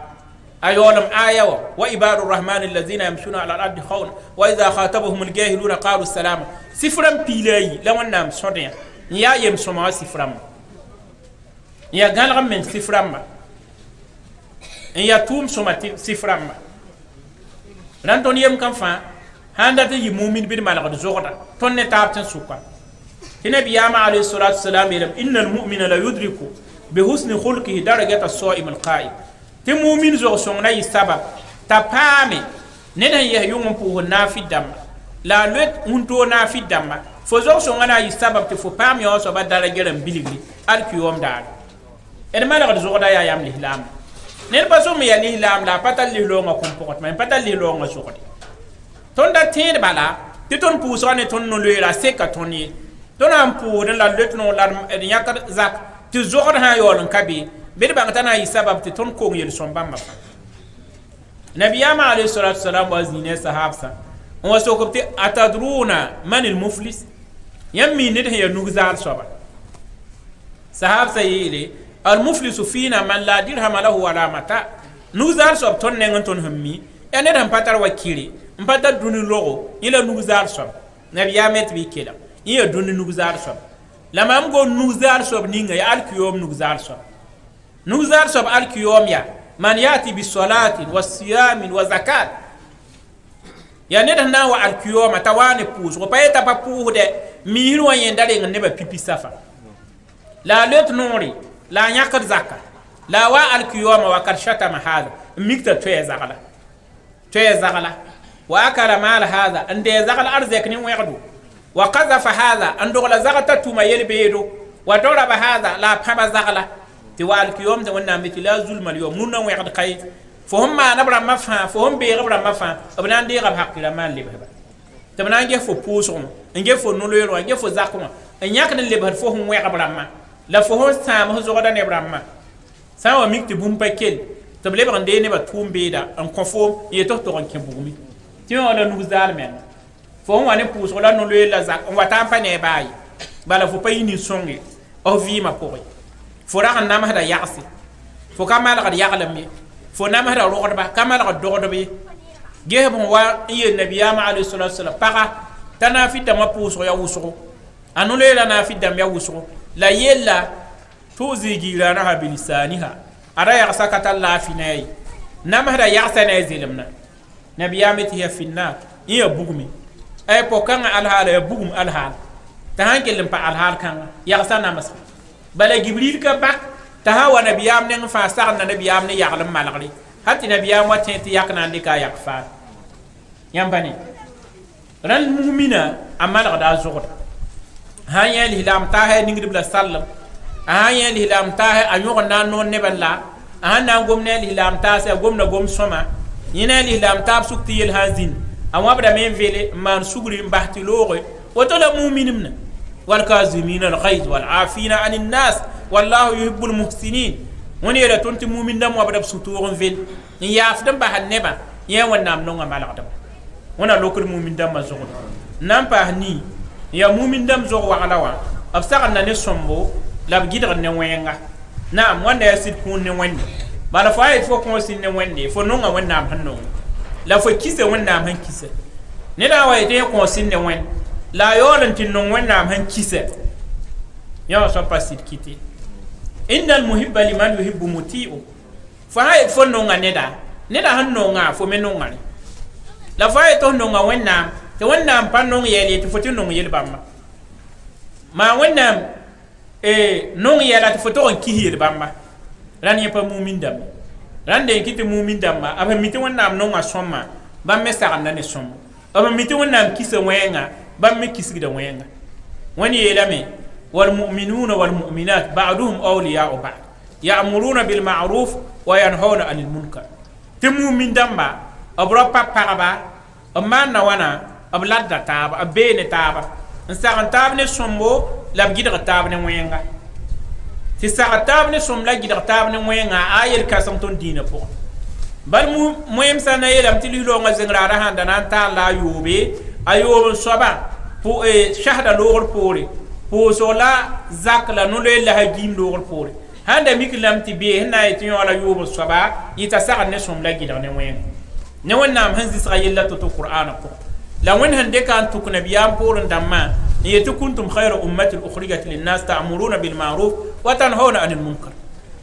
ayolam aya wa ibadur rahman allazina yamshuna ala al-ardi khawna wa idha khatabahum al-jahiluna qalu salama sifram pilay la wonnam sodya ya yem soma sifram ya galgam men sifram ya tum soma sifram ran ton yem kan fa handa te mu'min bir malaka zogda ton ne tab tan suka nabi yama alayhi salatu wassalam yalam innal mu'mina la yudriku bi husni khulqihi darajata as-sa'im al-qa'im te mu'min zo songna yi sabab ta pame ne na ye yungum pu nafi dam la let unto nafi dam fo zo songna yi sabab te fo pame yo so ba darajaram biligli al-qiyam dar en malaka zogda ya yam lihlam ne ba so me ya lihlam la patal li lo nga comportement patal li lo nga sokoti ton da tin bala te ton pu so ne ton no le la seka ton yi ton am pu de la let no la yakar zak ti zogda ha yolon kabi bir ba tana yi sabab ti ton ko ngel son bamba fa nabiyama alayhi salatu wassalam wa zine sahabsa on so ko ti atadruna man al muflis yammi ne ya nugzar soba sahabsa yile al muflis fina man la dirham lahu wala mata nugzar sob ton ne ngon hammi ene dan patar wakiri mpata duni logo ila nugzar sob nabiyamet bi kila iya duni nugzar sob lama am go nugzar sob ninga ya alkiyom nugzar sob nugzar sob alkiyom ya man yati bi salati wa siyam wa zakat ya ne dan wa alkiyom tawane pus ko payeta pa puude miru wa yendale ngane ba pipi safa la let nori la nyakar zakka la wa alkiyom wa karshata ma hada mikta toye zagala wa akala mal hada ande zagala arzek ni wegdu wa qadhafa hada andola zagata tuma yelbeedo wa doraba hada la pama zagala ti wa alkiyom de wonna mitila zulmal yom nunna wegd kay fo humma nabra mafa fo hum be rabra mafa abnan de rab hakila man liba tabna nge fo puson nge fo noloyro nge fo zakuma nyak ne liba fo hum wegabra ma la fo hon sam ho zogoda ne brama sa wa mikti bum pakel table ba ndene ba tumbeda en conforme ye to to kan bugumi ti on la nuzal men fo on wane pouso la no le la zak on wata pa ne bayi bala fo pay ni songi o vi ma ko fo ra na ma da yaqsi fo kamal ga yaqlam mi fo na ma da ro ba kamal ga do be ge bon wa ye nabiyama alayhi salatu wasallam para tana fi da ma pouso ya wuso anu le la na fi da ya wuso la yella to zigira na habilisaniha ara ya sakata la finai namara ya sana zilimna nabiyamati ya finna iya bugumi ay pokan alhala ya bugum alhal ta hankel pa alhal kan ya sana mas bala jibril ka bak ta hawa nabiyam ne fa sar na nabiyam ne yaqlam malagri hatti nabiyam watin ti yakna ndika yakfa yambani ran mu'mina amal da zuhud hanya lilam ta hay ningri bla sallam aya lilam ta anyo na non ne balla ana gomne lilam ta sa gomna gom soma yina lilam ta sukti yel hazin awabda men vele man sugri mbahti logo woto la mu'minimna wal kazimin al ghaiz wal afina anin nas wallahu yuhibbul muhsinin woni la tonti mu'min dam wa badab suturun vel ni yafdam ba haneba yen wonnam no ngamalakdam wona lokul mu'min dam ma zogo nan pa ni ya mu'min dam zogo wa alawa absaka na ne sombo la gidra ne wenga naam wanda ya sit kun ne wende bala fa ay fo ko sin ne wende fo no nga wonnam hanno la fo kise wonnam han kise ne da wa ite ko sin ne wen la yolan tin no wonnam han kise ya so pas sit kiti innal muhibba liman yuhibbu muti'u fa hay fo no nga neda han no nga fo me no nga la fa ay to no nga wonnam te wonnam pan no yele te fo tin no yele bamma ma wonnam no yele te fo to on kihir bamma ran yepa mu'min dam ran de kiti mu'min dam ma aba miti wonnam no nga somma bam me sa ne somma aba miti wonnam kisa wenga bam me kisgida wenga woni yelame والمؤمنون والمؤمنات بعضهم أولياء بعض يأمرون بالمعروف وينهون عن المنكر تمو من دمبا أبرا بابا أما نوانا أبلاد تابا أبين تابا نسان تاب نسمو لبجد تاب نوينغا تسان تاب نسم لبجد تاب نوينغا آير كاسمتون دينا بو بل مهم سنة يلم تليلو نزنغرا هندنا تالا يوبي أيوب صبا بو شهد لور بوري po sola zakla no le la hagim do pore handa miklam ti be hna yiti wala yubo soba yita sa ne som la gidar ne wen ne wonnam hanzi israel la to qur'ana ko la wen hande kan to nabiyam poron damma yiti kuntum khayra ummati ukhrijat lin nas ta'muruna bil ma'ruf wa tanhauna 'anil munkar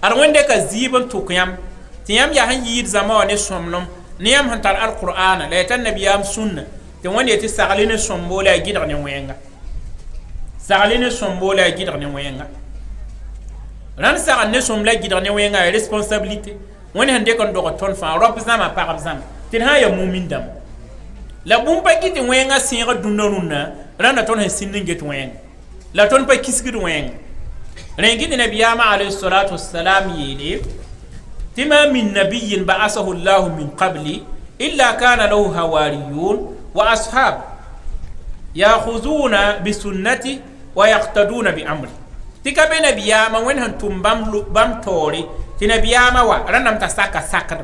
ar wende ka ziban to kiyam tiyam ya han yid zama ne somnom niyam han tar al qur'ana la tan nabiyam sunna te wonde yiti sagalene sombo la gidar ne wenga sagalene sombo la gidar ne wenga ran sagalene som la gidar ne wenga responsabilité woni hande kon do ton fa rob zama par zama tin ha ya mu'min dam la bum pa gidi wenga singa dunna ran ton ha sinin get wenga la ton pa kisgid wenga ren gidi nabiyama alayhi salatu wassalam yele tima min nabiyyin ba'asahu Allah min qabli illa kana lahu hawariyun wa ashab ya'khuduna bi sunnati ويقتدون بأمر تيكا بين نبياما وين هنتم بام توري تي نبياما وا رنم تساكا ساكر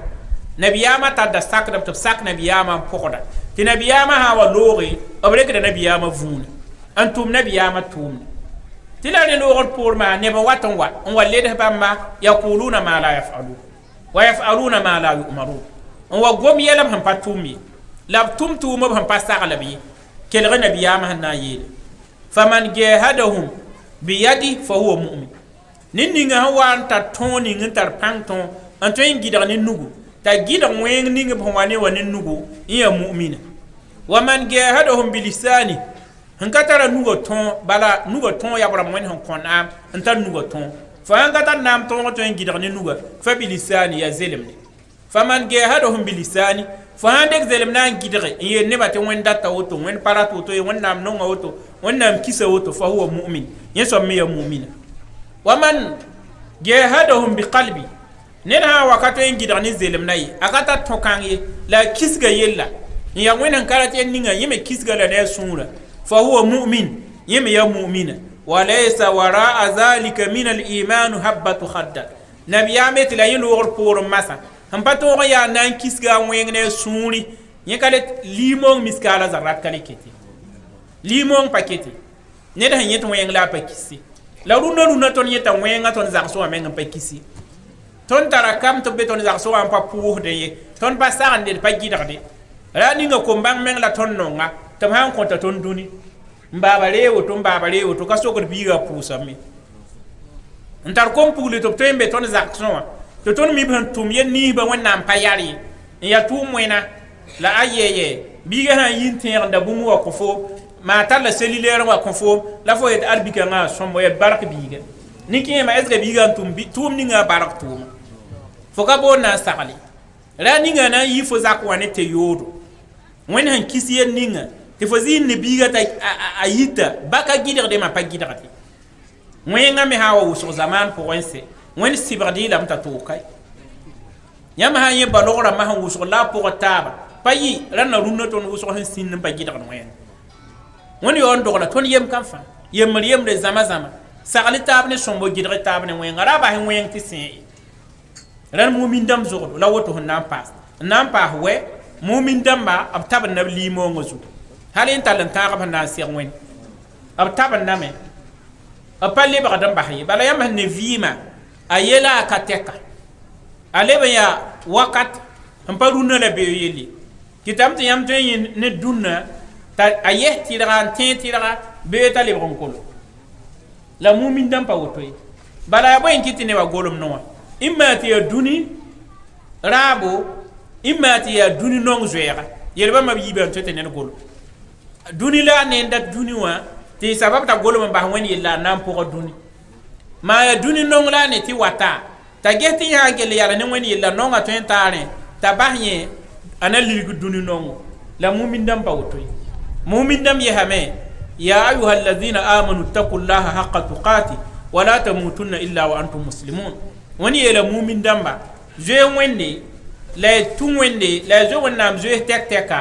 نبياما تدا ساكر تساك نبياما فوقدا تي نبياما هاوا لوري أبريك نبياما فون أنتم نبياما توم تلا نلوغر بور ما نبا واتن وا أن وليده بامما يقولون ما لا يفعلون ويفعلون ما لا يؤمرون أن وقوم يلم هم باتومي لاب توم توم هم باساغلبي كل نبياما هنا يلي فمن جاهدهم بيدي فهو مؤمن نينغا هوان تا توني نتر بانتون انتو ينجيدر نينوغو تا جيدر وين نينغ بواني ونينوغو يا مؤمن ومن جاهدهم بلساني هنكتر نوغو تون بالا نوغو تون يا برام وين هنكون ام انت نوغو تون فهنكتر نام تون تو ينجيدر نينوغو فبلساني يا زلمني فمن جاهدهم بلساني فهندك زلمنا جيدر يه نبات وين داتا اوتو وين بارات اوتو وين نام نونغ اوتو وين نام كيسا اوتو فهو مؤمن يسمى مؤمن ومن جاهدهم بقلبي ننا وقت وين جيدر نزلمنا اكاتا توكانغي لا كيسغا يلا يا وين انكارات ينينغا يمي كيسغا لا نسورا فهو مؤمن يمي يا مؤمن وليس وراء ذلك من الايمان حبة خردل نبي امت لا يلور بور مسا هم باتو يا نان كيسغا وين نسوري يكالت ليمون مسكالا زرات كاليكيتي limon paketi ne da hanyet wen la pakisi la runa ton yeta wen ton zakso amen pakisi ton tarakam to beton zakso am pa pour de ye ton ba sa ande pa gidarde ra ni nga ko mbang men la ton nonga tam han ko ta ton duni mbabale wo to kaso ko biga pusa mi ntar kom pule to tembe ton zakso to ton mi ban tum yen ni ba wonnam pa yari ya tumwena la ayeye biga han yinter da bumu wa ko fo ma tala cellulaire wa konfo la fo et arbika nga sombo et barak biga niki ma esga biga tum ni nga barak tum fo ka bo na sakali ra ni nga na yi fo zakwa ne te yodo wen han kisiyen ninga te fo zin ne biga ta ayita baka gider de ma pa gider ti wen nga me hawa uso zaman pour wense wen sibradi lam ta to kai yam ha ye balora ma han uso la pour taba payi ran na runna ton uso han sin pa gider wen woni on dogola ton yem kan fa yemr yemre zama zama sagli taab ne sõmbo gɩdg taab ne wẽnga ra bas wẽng tɩ sẽ ye ran mumin dãmb zogdo la woto sẽn na n paas wɛ mumin dãmba b tab n nab liimoongã zugu hal n tall n tãagb sẽn na n seg wẽnd b tab n name b pa lebgd n bas ye bala yãmb sẽn ne vɩɩma a yela a ka tɛka a leb n yaa wakat n pa rũnã la beo yelle kɩtame tɩ yãmb tõe n yẽ ne dũnã t'a a yes tɩrga n tẽ tɩrga bee t'a lebg n kolo la mumin dãmb pa woto ye bala ya bõe n kɩ tɩ nebã golem ne wã imma tɩ yaa dũni raabo imma tɩ yaa dũni nong zoɛɛga yel-bãmba b yiibã n tõe tɩ ned golem dũni la a ne n dat dũni wã tɩ sabab t'a golem n bas wẽnd yella a na n pʋga dũni maa yaa dũni nong la a ne tɩ wata t'a ges tɩ yã n kell yala ne wẽnd yella nongã tõe n taarẽ t'a bas yẽ a na lirg dũni nongo la mumin dãmb pa woto ye mumin dãmb yesame ya ayuha alladina amanu ittaqu llaha haqa tuqati wala tamutunna illa wa antum muslimun wani yela mumin dãmba zoe wẽnde la y tũ wẽnde la y zo wẽnnaam zoes tɛk-tɛka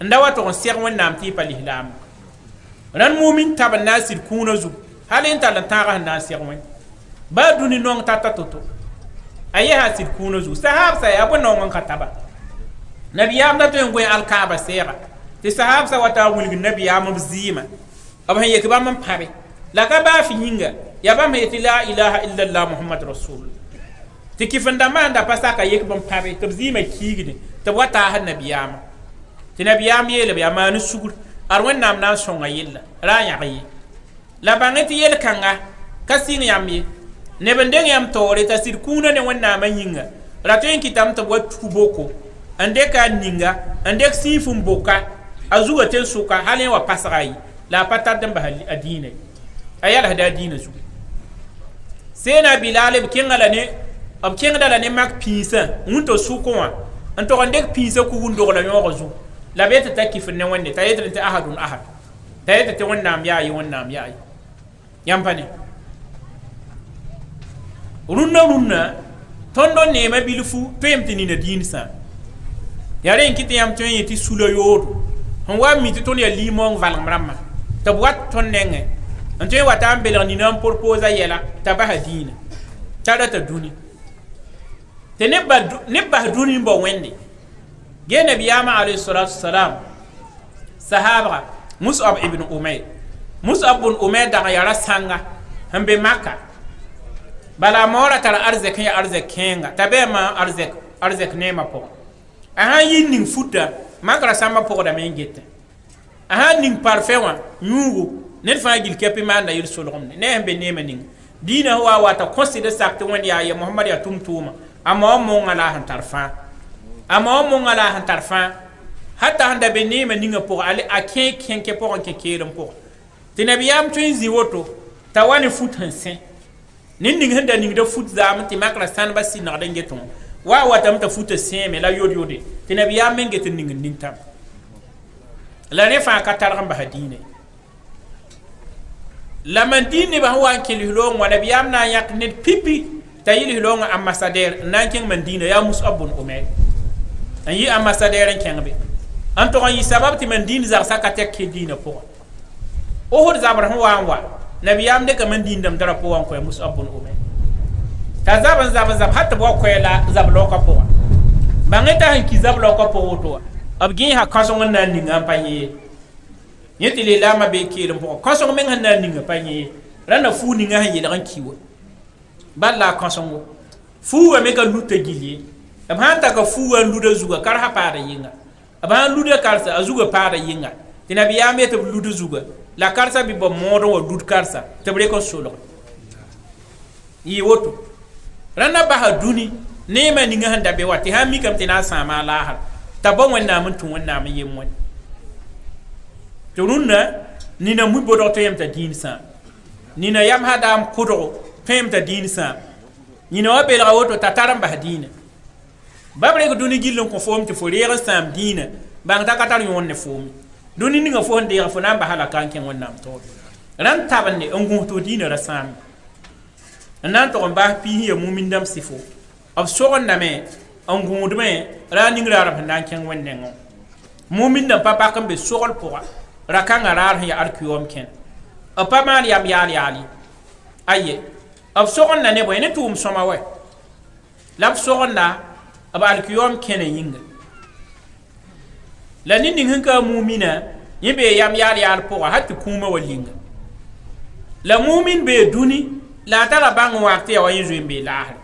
n da wa tog n seg wẽnnaam tɩ y pa lislaam rãnd mumin tab n na n sɩd kũunã zug hal n tall n tãagã sẽn na n seg wẽnd baa dũni nong tata to-to a yɛsa n sɩd kũunã zug sahaabsa yaa bõe nong n ka taba nabiyaam da tõe n gõe alkaaba sɛɛga tɩ sahaabsa wa taa wilg nabiyaam b zɩɩma b sẽn yek bãmb n pãbe la ka baa fɩ yĩnga yaa bãmb sẽn yetɩ la ilaha illallah muhammad rasulullah tɩ kɩf-n-dãmbã sẽn da pa saka yek bõn pãbe tɩ b zɩɩmã kiigde tɩ b wa taasd nabiyaamã tɩ nabiyaam yeelb yaa maan sugr ad wẽnnaam na n sõnga yella ra n yãg ye la bãng tɩ yel-kãnga ka sɩng yãmb ye neb n deng yãmb taoore t'a sɩd kũunã ne wẽnnaamã yĩnga ra tõe n kɩtame tɩ b wa tu boko n deka a ninga n dek sĩif n boka a zugã tɩ n sʋka hal n wa pasga ye la a pa tard n bas a dĩinã a yalsda a dĩinã zugu seena bilal b kẽngda la ne mak piisã wũnto sʋkẽ wã n tog n dek piisã kug n dogla yõogã zugu la b yetɩ t'a kɩfr ne wẽnde t'a yetd tɩ ahadun ahad t'a yetɩ tɩ wẽnnaam yaa ye wẽnnaam yaa ye yãmb pa ne rũnnã tõnd n neemã bilfu tõeem tɩ nina dĩin sã yaa rẽ n kɩ tɩ yãmb tõe n yẽ tɩ sula yoodo n wa mi tɩ tõnd yaa limoong valem rãmbã tɩ b wat tõnd nengẽ n tõe n wa ta n belg nina n propoosa yɛla t'a basa dĩinã t'a rata dũni tɩ neb bas dũni n bao wẽnde gee nabiyaamã alayhi salatu wasalam sahaabga musab ibn umair musab bn umair dag yaa ra sãnga n be maka bala a moora tara arzɛk n yaa arzɛk kẽenga t'a beema arzɛk neemã pʋgẽ a sãn yɩ ning futa makra sãmbã pʋgdame n geta a sãn ning parfɛ wã yũugu ned fãa gil kɛpɩ maanda yel-solgemde ne sẽn be neemã ning dĩinã sẽn wa wata kõsɩd sak tɩ wẽnd yaa ya mohamad yaa tʋm-tʋʋma a mao mongã la a sẽn tar fãa a mao mongã la a sẽn tar fãa hata sẽn da be neemã ningã pʋgẽ a kẽ kẽnkẽ pʋgẽ kẽ keelem pʋgẽ tɩ nabiyaam tõe n zĩ woto t'a wa ne fut sẽn sẽ ne ning sẽn da ningda fut zaam tɩ makra sãnbã sɩnegd n get wã wa watame t'a futa sẽeme la yod-yode tɩ nabiyaam me n get n ning n ning-tame la ne fãa ka targ n basa dĩinã la man dĩin nebã sẽn wa n kẽ lislong wã nabiyaam na n yãk ned pipi t'a yɩ lislongã ambassadɛr n na n kẽng man dĩinã yaa musab bn umair n yɩ ambassadɛr n kẽng be n tog n yɩ sabab tɩ man dĩin zagsã ka tɛk kẽ dĩinã pʋgẽ osd zabr sẽn wa n wa nabiyaam dɩka man dĩin dãmb dara pʋgã n kõ musab bn umair t'a zab n zab hat tɩ b wa koɛ la zab laookã pʋgã bãngẽ t'a sẽn ki zab laookã pʋg woto wã b gẽesa kõsg n na n ninga n pa yẽ yẽ tɩ leelaamã bee keelem pʋgẽ kõsg meng sẽn na n ninga pa yẽ rãnda fuu ninga sẽn yelg n ki wa bal la a kõsengo fuugã me ka luta gil ye b sãn taka fuugã n luda zugã karsã paada yɩnga b sãn luda karsa a zugã paada yɩnga tɩ nabiyaam yetɩ b lud zugã la karsa bɩ ba mood n wa lud karsa tɩ b rek n solg yɩ woto rãnda basa dũni neemã ninga sẽn da be wa tɩ sãn mikame tɩ na n sãama a laasr t'a ba wẽnnaam n tũ wẽnnaam n yem wẽn tɩ rũnnã nina mu-bodg tõe yem t'a dĩin sã nina yam sã daam kʋdgo tõe yem t'a dĩin sã nina wa belga woto t'a tar n bas dĩinã bab rek dũni gill n kõ foom tɩ fo reeg n sãam dĩinã bãng t'a ka tar yõor ne foome dũni ninga fo sẽn deeg fo na n basa la ka n kẽ wẽnnaam taoor rãnd tabende n gũs tɩ dĩinã ra sãame n na n tog n bas piis ya mumin dãmb sɩfo b sogendame n gũudme ra ning raarb sẽn na n kẽng wẽn-nengẽ mumin dãmb pa pak n be sogl pʋga ra-kãngã raar sẽn yaa alkiyoom kẽn pa maan yam yaal yaali aye b sogenda ne bõe ne tʋʋm sõma wɛ la b sogenda b alkiyom kẽne yĩnga la ned ning sẽn ka muumina yẽ bee yam yaal yaal pʋga ha tɩ kũuma wa linga la muumin bee dũni la a tara bãng wãk tɩ ya wa yẽ zoe n bee laasre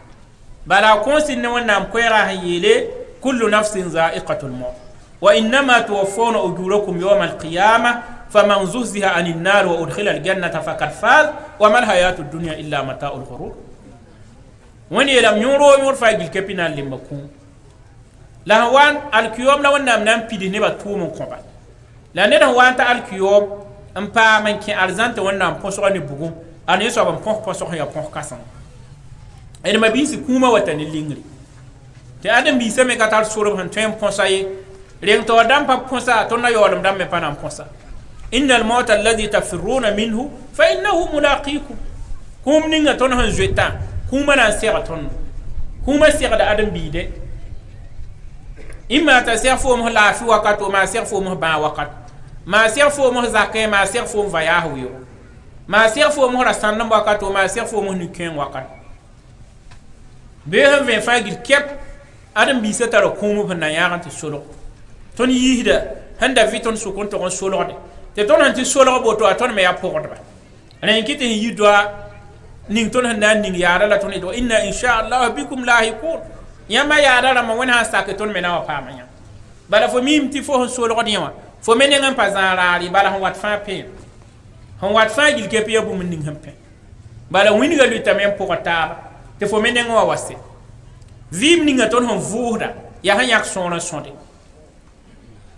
bala a kõosẽ ne wẽnnaam koɛɛgã sẽn yeele kullu nafsin za'iqatu lmaut wa innama tuwaffawna ujurakum yawma alqiyama faman zuhziha ani nnar wa udkhila aljannata fakad faz wa ma alhayatu dunya illa mata'u lghurur wẽnd yeelame yõor yõor faa gil kepi na n lemba kũum la sẽn wa n alkiyom la wẽnnaam na n pidis nebã tʋʋm n kõba la ned sẽn wa n ta alkiyom n paam n kẽ arzãn tɩ wẽnnaam põsga ne bugum a ne soab n põs põsg sẽn ya põs kãsem d mabiisi kũuma wata ne lingri tɩ ãdem-biisã me ka tar sorb sẽn tõe n põsa ye reng tɩ wa dãmb pa põsa tõnd na yaoolem dãmb me pa na n põsa inna almauta alladi tafirruna minhu fa innahu mulaqikum kũum ninga tõnd sẽn zoetã kũuma na n seg tõnd kũuma segda ãdem-biide imma t'a seg foom sẽn laafɩ wakat o maa seg foom sẽn bãag wakat maa seg foom sẽn zakẽ maa seg foom va yaas weoogo maa seg foom sẽn ra sãndem wakat o maa seg foom sẽn nu-kẽeng wakat bee sẽn vẽ fãa gil kɛp ãdem-biisã tara kũum sẽn na n yaag n tɩ solg tõnd yiisda sẽn da vɩ tõnd sʋk n tog n solgde tɩ tõnd sẽn tɩ solg boto a tõnd me yaa pʋgdba rẽ n kɩ tɩ sẽn yi doa ning tõnd sẽn na n ning yaada la tõnd wa inna inchallah bikum lahikun yãmba yaada rãmba wẽnd sã n sak tõnd me na wa paama yã bala fo miim tɩ fo sẽn solgd yẽ wã fo me neng n pa zãag raare bala sẽn wat fãa pẽem sẽn wat fãa gil kɛp yaa bũmb ning sẽn pẽ bala wĩnga lʋɩtame n pʋgd taaba tɩ fo me neng wa wa se vɩɩm ninga tõnd sẽn vʋʋsda yaa sẽn yãk sõor n sõde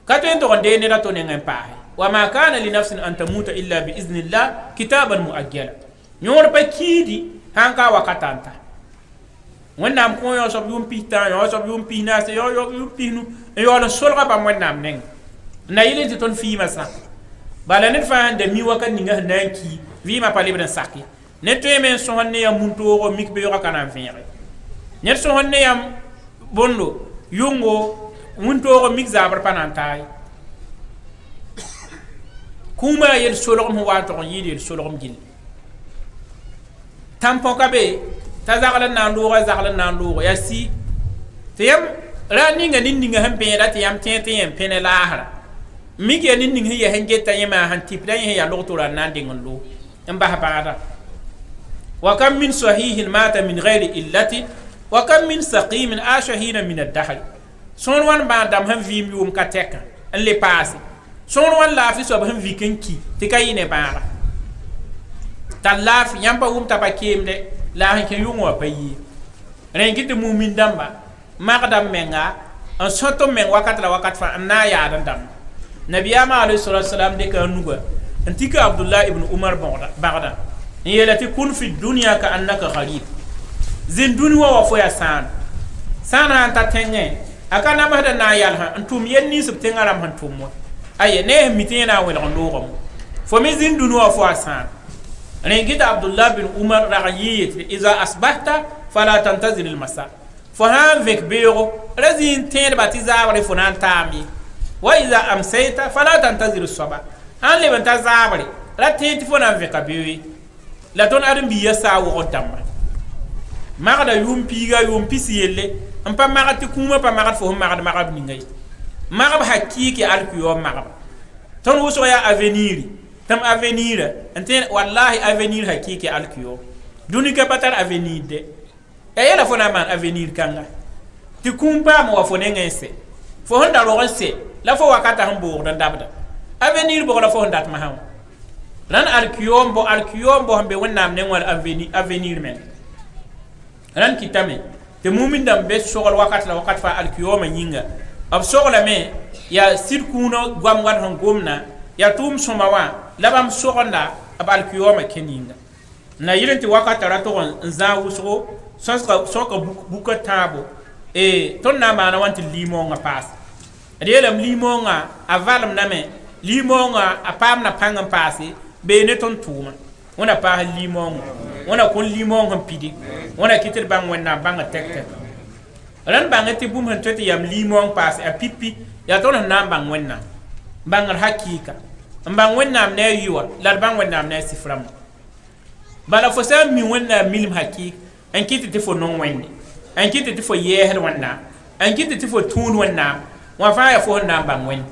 ka tõe n tog n dee neda to neng n paase wa ma kana li nafsin an tamuta illa bi iznillah kitaban muajjala yõor pa kiidi sãn ka wakata n ta wẽnnaam kõ yõ soab yʋʋm pis tã yõ soab yʋʋm pis naase yʋʋm pis nu n yaool n solga bãmb wẽnnaam neng na yɩl tɩ tõnd fiimã sã bala ned fãa sẽn da mi wakat ninga sẽn na n ki vɩɩmã pa lebd n sak ye ned tõe me n sõsd ne yam mun-toogo mik beoogã ka na n vẽege ned sõsd ne yam bõndo yʋngo mun-toogo mik zaabr pa na n taa ye kũuma yaa yel solgem sẽn wa n tog n yɩɩd yel solgem gill tãn-põ ka be t'a zagl n na n loogã zagl n na n loogo yaa si tɩ yam ra ninga nin ninga sẽn bẽeda tɩ yam tẽ tɩ yẽ pẽne laasra mik yaa nin ning sẽn ya sẽn geta yẽ maa sẽn tɩpda yẽ sẽn yaa log-toora n na n deng n loog n bas bãada wa kam min sahihin mata min ghairi illatin wa kam min saqimin ashahina min ad-dahr sõor wan bãad dãmb sẽn vɩɩm yʋʋm ka tɛka n le paase sõor wan laafɩ soab sẽn vɩk n ki tɩ ka yɩ ne bãaga t'a laafɩ yãmb pa wʋm t'a pa keemde la sẽn kẽ yʋng wã pa yie rẽ kɩ tɩ mumin dãmba magdam menga n sõt n meng wakat la wakat fãa n na n yaad n dãmba nabiyaamã alayhi salatu wasalam dɩka a nuga n tɩka abdullah ibn umar bagda n yeela tɩ kun fi dunia ka annaka garib zĩn dũni wã wa fo ya sãan sãan sã n ta tẽngẽ a ka namsda n na n yalsã n tʋm yel nins b tẽngã rãmb sẽn tʋm wã aye ne sẽn mi tɩ yẽ na n welg n loogame fo me zĩn dũni wã fo a sãan rẽ gɩt abdullah bin umar rag n yɩ yetɩ iza asbahta fala tantazir lmasa fo sã n vẽk beoogo ra zĩin tẽedba tɩ zaabre fo na n taam ye wa iza amsayta fala tantazir soaba sã n leb n ta zaabre ra tẽ tɩ fo na n vẽka beo ye la tõnd ãdem-biya saa wogd dãmba magda yʋʋm piiga yʋʋm pis yelle n pa magd tɩ kũumã pa magd fo sẽn magd magb ninga ye magb hakɩɩke alkiyom magba tõnd wʋsg yaa aveniri tɩm avenirã n tẽ wallahi avenir hakɩɩke alkiyom dũni ka pa tar avenir de ya yɛla fo na n maan avenir kãnga tɩ kũum paam wa fo nengẽ n se fo sẽn da rog n se la fo wakata sẽn boogd n dabda avenir bogla fo sẽn dat masã wã rãn alkiyom bo sẽn be wẽnnaam neng wall avenir me rãn kɩtame tɩ mumin dãmb be sogl wakat la wakat fa alkiyomã yĩnga b soglame yaa sɩd kũunã goam wat sẽn gomna yaa tʋʋm sõma wã la bãmb sogenda b alkiyomã kẽn yĩnga na yɩl n tɩ wakata ra tog n zãag wʋsgo sõka buka tãabo tõnd na n maana wã tɩ limoongã paas d yeelame limoongã a valemdame limoongã a paamna pãng n paase bee ne tõnd tʋʋma wẽna paas limoongã wẽna kõn limoong sẽn pidi wẽna kɩ tɩ d bãng wẽnnaam bãngã tɛk-tɛk rãnd bãngẽ tɩ bũmb sẽn tõe tɩ yam limoong paase a pipi yaa tõnd sẽn na n bãng wẽnnaam bãngr hakɩɩka mbang wẽnnaam ne a yiwa la d bãng wẽnnaam ne a sifrãm bala fo sã n mi wẽnnaam milm hakɩɩk n kɩt tɩ fo nong wẽnde n kɩt tɩ fo yɛɛsd wẽnnaam n kɩt tɩ fo tũud wẽnnaam wã fãa yaa fo sẽn na n bãng wẽnd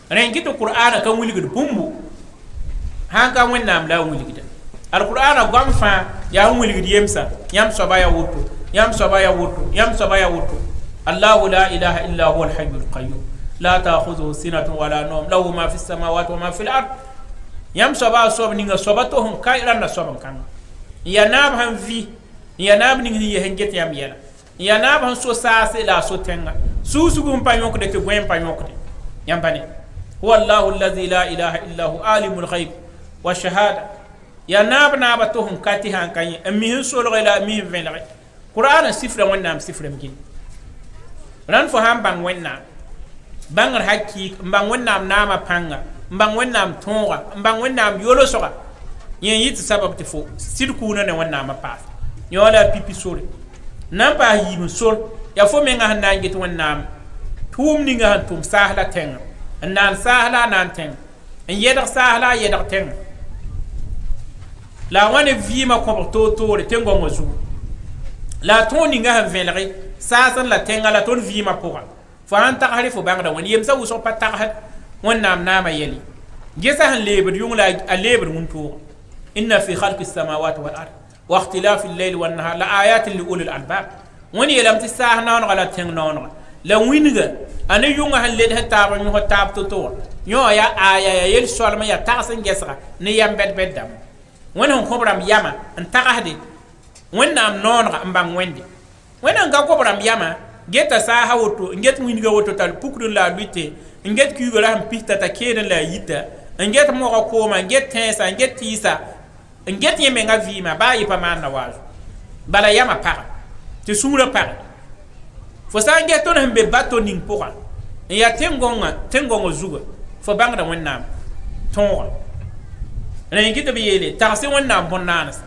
rẽn kɩ tɩ qur'ana ka wilgd bũmbu sãn ka wẽnnaam la a wilgda alqur'ana goam fãa yaa sẽn wilgd yemsa yãmb soaba ya woto yãmb soaba ya woto yãmb soaba ya woto allahu la ilaha illa huwa alhayu alqayum la taakhudhuhu sinatun wala nawm lahu ma fi samawati wa ma fi al-ard yãmb soaba a soab ninga soaba to sẽn ka rãnda soab n kãnga n ya naab sẽn vɩ n ya naab ning sẽn yɛs n get yãmb yɛla n ya naab sẽn so saase la a so tẽnga suusgu sẽn pa yõkde tɩ goẽ n pa yõkde yãmb pa ne huwa allahu allazi la ilaha illa hu alimu lghaib wa shahada ya naab naaba to sẽn ka tɩ sãn ka yẽ n mi sẽn solge la mi sẽn vẽlge qur'ana sifra wẽnnaam siframe gil rãnd fo sãn bãng wẽnnaam bãngr hakɩɩk n bãng wẽnnaam naamã pãnga n bãng wẽnnaam tõoga n bãng wẽnnaam yolsga yẽ yɩ tɩ sabab tɩ fo sɩd kuunã ne wẽnnaamã paas yõ la a pipi sore na n paas yiib n sor yaa fo menga sẽn na n get wẽnnaam tʋʋm ninga sẽn tʋm saas la tẽngã n naan saas la a naan tẽngã n yɛdg saas la a yɛdg tẽngã la a wã ne vɩɩmã kõbg toor-toore tẽn-gõngã zugu la a tõog ninga sẽn vẽlge saas n la tẽngã la tõnd vɩɩmã pʋga fo sãn tagsre fo bãngda wẽnd yemsã wʋsg pa tagsd wẽnnaam naamã yɛle gesa sẽn leebd yʋng la a leebd wũntooga inna fi khalqi samawati wal ard wa ikhtilafi al-layli wan nahar la ayatin li ulil albab wẽnd yeelame tɩ saas naoonega la tẽng naoonega la wĩnga a ne yʋngã sẽn led sẽn taab n yõs taab to-toga yõ yaa aya yaa yel soalmã yaa tags n gesga ne yam bɛd-bɛd dame wẽnd sẽn kõb rãmb yama n tagsde wẽnnaam naoonega n bãng wẽnde wẽnnaam ka kõb rãmb yama geta saasa woto n get wĩnga woto t'a pukd n la a lʋɩte n get kuuga la sẽn pista t'a keed n la a yita n get moga kooma n get tẽesa n get tɩɩsa n get yẽ menga vɩɩmã baa yɩ pa maanda waazo bala yama paga tɩ sũurã paga fo sã n ges tõnd sẽn be bato ning pʋga n yaa tẽn-gõngã zuga fo bãngda wẽnnaam tõoga rẽ kɩ tɩ b yeele tagsɩ wẽnnaam bõn-naanesa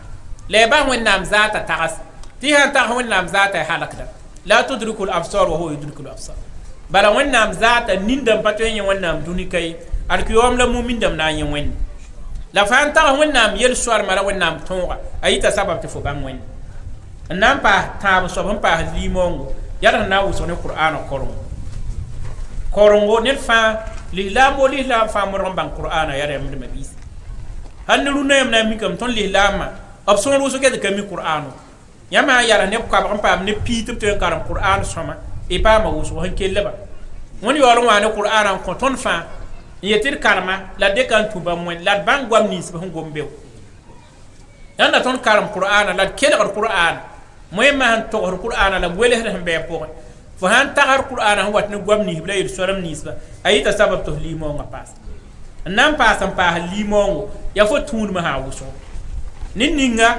la y bas wẽnnaam zaata tags tɩ y sãn tags wẽnnaam zaata y halkda la tudriku al-absar wa huwa yudriku al-absar bala wẽnnaam zaata nindame pa tõe n yẽ wẽnnaam dũni ka ye alkiyoom la mumindame na n yẽ wẽnde la fa n tags wẽnnaam yel soarmã la wẽnnaam tõoga a yɩta sabab tɩ fo bãng wẽnde n na n paas tãab soab n paas liimoongo yaa sẽn na n wʋsg ne qur'ana korengo ned fãa lislaam wo lislaam fãa modg n bãng qur'ana yaa rẽmdmã biise hal ne rũnã yam na n mikame tõnd lislaamã b sõor wʋsg get ka mi qur'ano yãmb sã n yals neb koabg n paam ne piit b tõe n karem qur'an sõma y paama wʋsg sẽn kellba wẽnd yaool n waa ne qur'ana n kõ tõnd fãa n yet tɩ d karema la dɩka n tũ bãmb wẽnd la d bãng goam ninsb sẽn gom beo yãnda tõnd karem qur'ana la d kelgd qur'ana moẽmbã sẽn togsd qur'ana la b welesd sẽn bɩ pʋgẽ fo sãn tagsd qur'ana sẽn wat ne goam ninsb la yel-soalem ninsba a yɩta sabab tɩ f liimoongã paas n na n paas n paas liimoongo yaa fo tũudmã sã wʋsgo ned ninga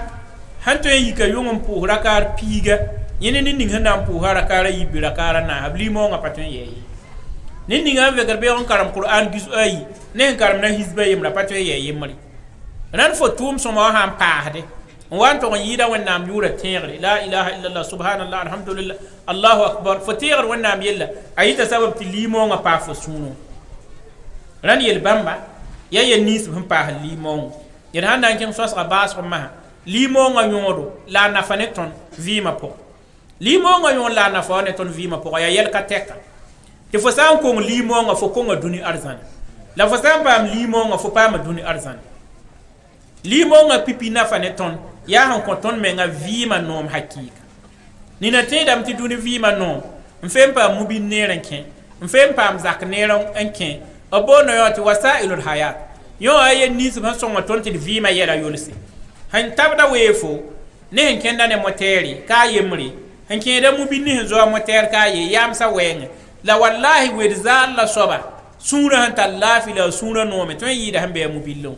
sãn tõe n yika yʋng n pʋʋs rakaar piiga yẽ ne ned ning sẽn na n pʋʋsa rakaara yibi rakaara naasa b liimoongã pa tõe n yɛɛ ye ned ninga n vegr beoog n karem qur'an gisu ayi ne sẽn karem na hizba yembrã pa tõe n yɛɛ yembre rãnd fo tʋʋm sõma wã sãn paasde n wa n tog n yɩɩda wẽnnaam yʋʋra tẽegre la ilaha illallah subhanallah alhamdulillah allahu akbar fo teegr wẽnnaam yella a yɩta sabab tɩ liimoongã paas fo sũurõ rãnd yel bãmba yaa yel ninsb sẽn paas liimoongo yel sãn na n kẽng sõsga baasg masã liimoongã yõodo la a nafa ne tõnd vɩɩmã pʋgẽ liimoongã yõod la a nafa wa ne tõnd vɩɩmã pʋgã yaa yɛl ka tɛka tɩ fo sã n kong liimoongã fo konga dũni arzãne la fo sã n paam liimoongã fo paama dũni arzãne liimoongã pipi nafa ne tõnd yaa sẽn kõ tõnd menga vɩɩmã noom hakɩɩka nina tẽedame tɩ dũni vɩɩmã noom n fe n paam mubin neer n kẽ n fe n paam zak neer n kẽ b boonã yõ tɩ wasailul hayat yõ a yen ninsb sẽn sõnga tõnd tɩ d vɩɩmã yɛla yolse sẽn tabda weefo ne sẽn kẽnda ne motɛɛre kaa yembre sẽn kẽeda mubin ne sẽn zoa motɛɛr kaa ye yaamsã wɛɛngẽ la wallahi wed zaal la soaba sũurã sẽn tar laafɩ la sũurã noome tõe n yɩɩda sẽn bɩ a mubillẽ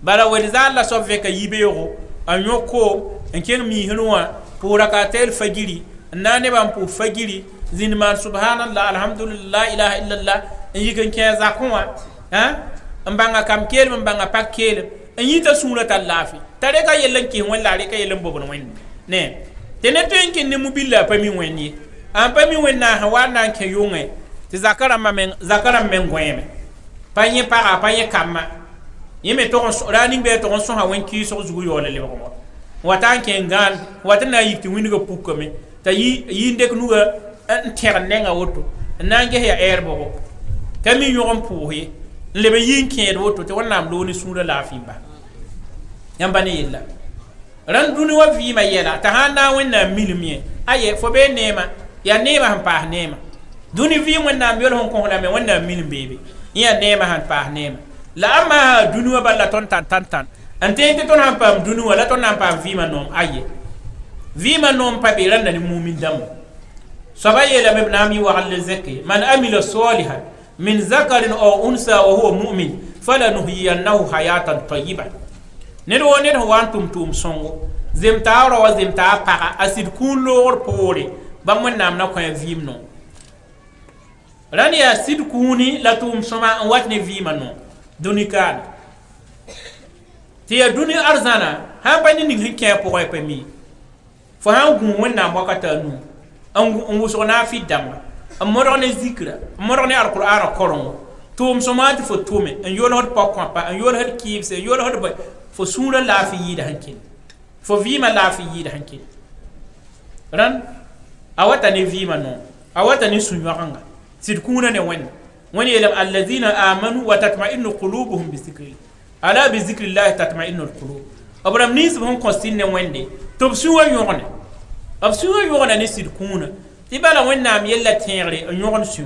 bala wed zaal la soab vẽka yibeoogo a yõk koom n kẽng miisr wã pʋʋs rakaatɛɛl fagiri n na n nebã n pʋʋs fagiri zĩnd maan subhanallah alhamdulillah la ilaha illallah n yik n kẽ zakẽ wã n bãnga kam keelem n bãnga pak keelem n yɩta sũurã tar laafɩ t'a reka yell n kɩs wẽnd la a reka yell n bobn wẽnd ne tɩ ne tõe n kẽnd ne mobilla a pa mi wẽnd ye n pa mi wẽnd naasã wa n na n kẽ yʋngẽ tɩ zaka rãmb meng gõeeme pa yẽ paga pa yẽ kamma yẽ me tog ra ning be tog sõsa wẽn kɩɩsg zugu yaoole lebg wã wata n kẽ n gãan wat n na n yik tɩ wĩndgã pukame t'a yi n dek nuga n tẽg nenga woto n na n ges ya ɛɛrbgo ka mi yõg n pʋʋs ye n leb n yi n kẽed woto tɩ wẽnnaam loog ne sũurã laafɩ ba yãmba ne yella rãnd dũni wa vɩɩmã yɛla t'a sã n na n wẽnnaam milm ye aye fo bee neema yaa neemã sẽn paas neema dũni vɩɩm wẽnnaam yol sẽn kõs lame wẽnnaam milm beebe n yaa neemã sẽn paas neema la a maa dũni wã bala tõnd tãn n tẽen tɩ tõnd sãn paam dũni wã la tõnd na n paam vɩɩmã noom aye vɩɩmã noom pa be rãnda ne mumin dãmba soaba yeelame b naam yɩ wagl le zẽke man amila salihan min zakarin aw unsa wa huwa mumin falanuhyiyannahu hayatan tayiba ned wo ned sẽn wa n tʋm sõngo zem taa ra wa zem taa paga a sɩd kũun loogr poore bãmb wẽnnaam na kõ a vɩɩm noom rãnd yaa sɩd kũuni la tʋʋm sõma n wat ne vɩɩmã noom dũni kaana tɩ yaa dũni arzãna sãn pa ne ning sẽn kẽ a pʋgẽ pa mi fo sãn gũu wẽnnaam wakata a nu n wʋsg naafɩ dãmba n modg ne zikra n modg ne alqur'ana korengo tʋʋm sõma tɩ fo tʋme n yolsd pa-kõapa n yolsd kɩɩbse n yolsd bõe fo sũurã laafɩ yɩɩda sẽn kẽnd fo vɩɩmã laafɩ yɩɩda sẽn kẽnd rãnd a wata ne vɩɩmã noom a wata ne sũ-yõgenga sɩd kũunã ne wẽnna wẽnd yeelame allazina amanu wa tatmainu qulubuhum bizikrillah ala bizikrillahi tatmainu alqulub b rãmb ninsb sẽn kõ sɩd ne wẽnde tɩ b sũ-wã yõgne b sũ-wã yõgna ne sɩd kũunã tɩ bala wẽnnaam yella tẽegre n yõgn sũ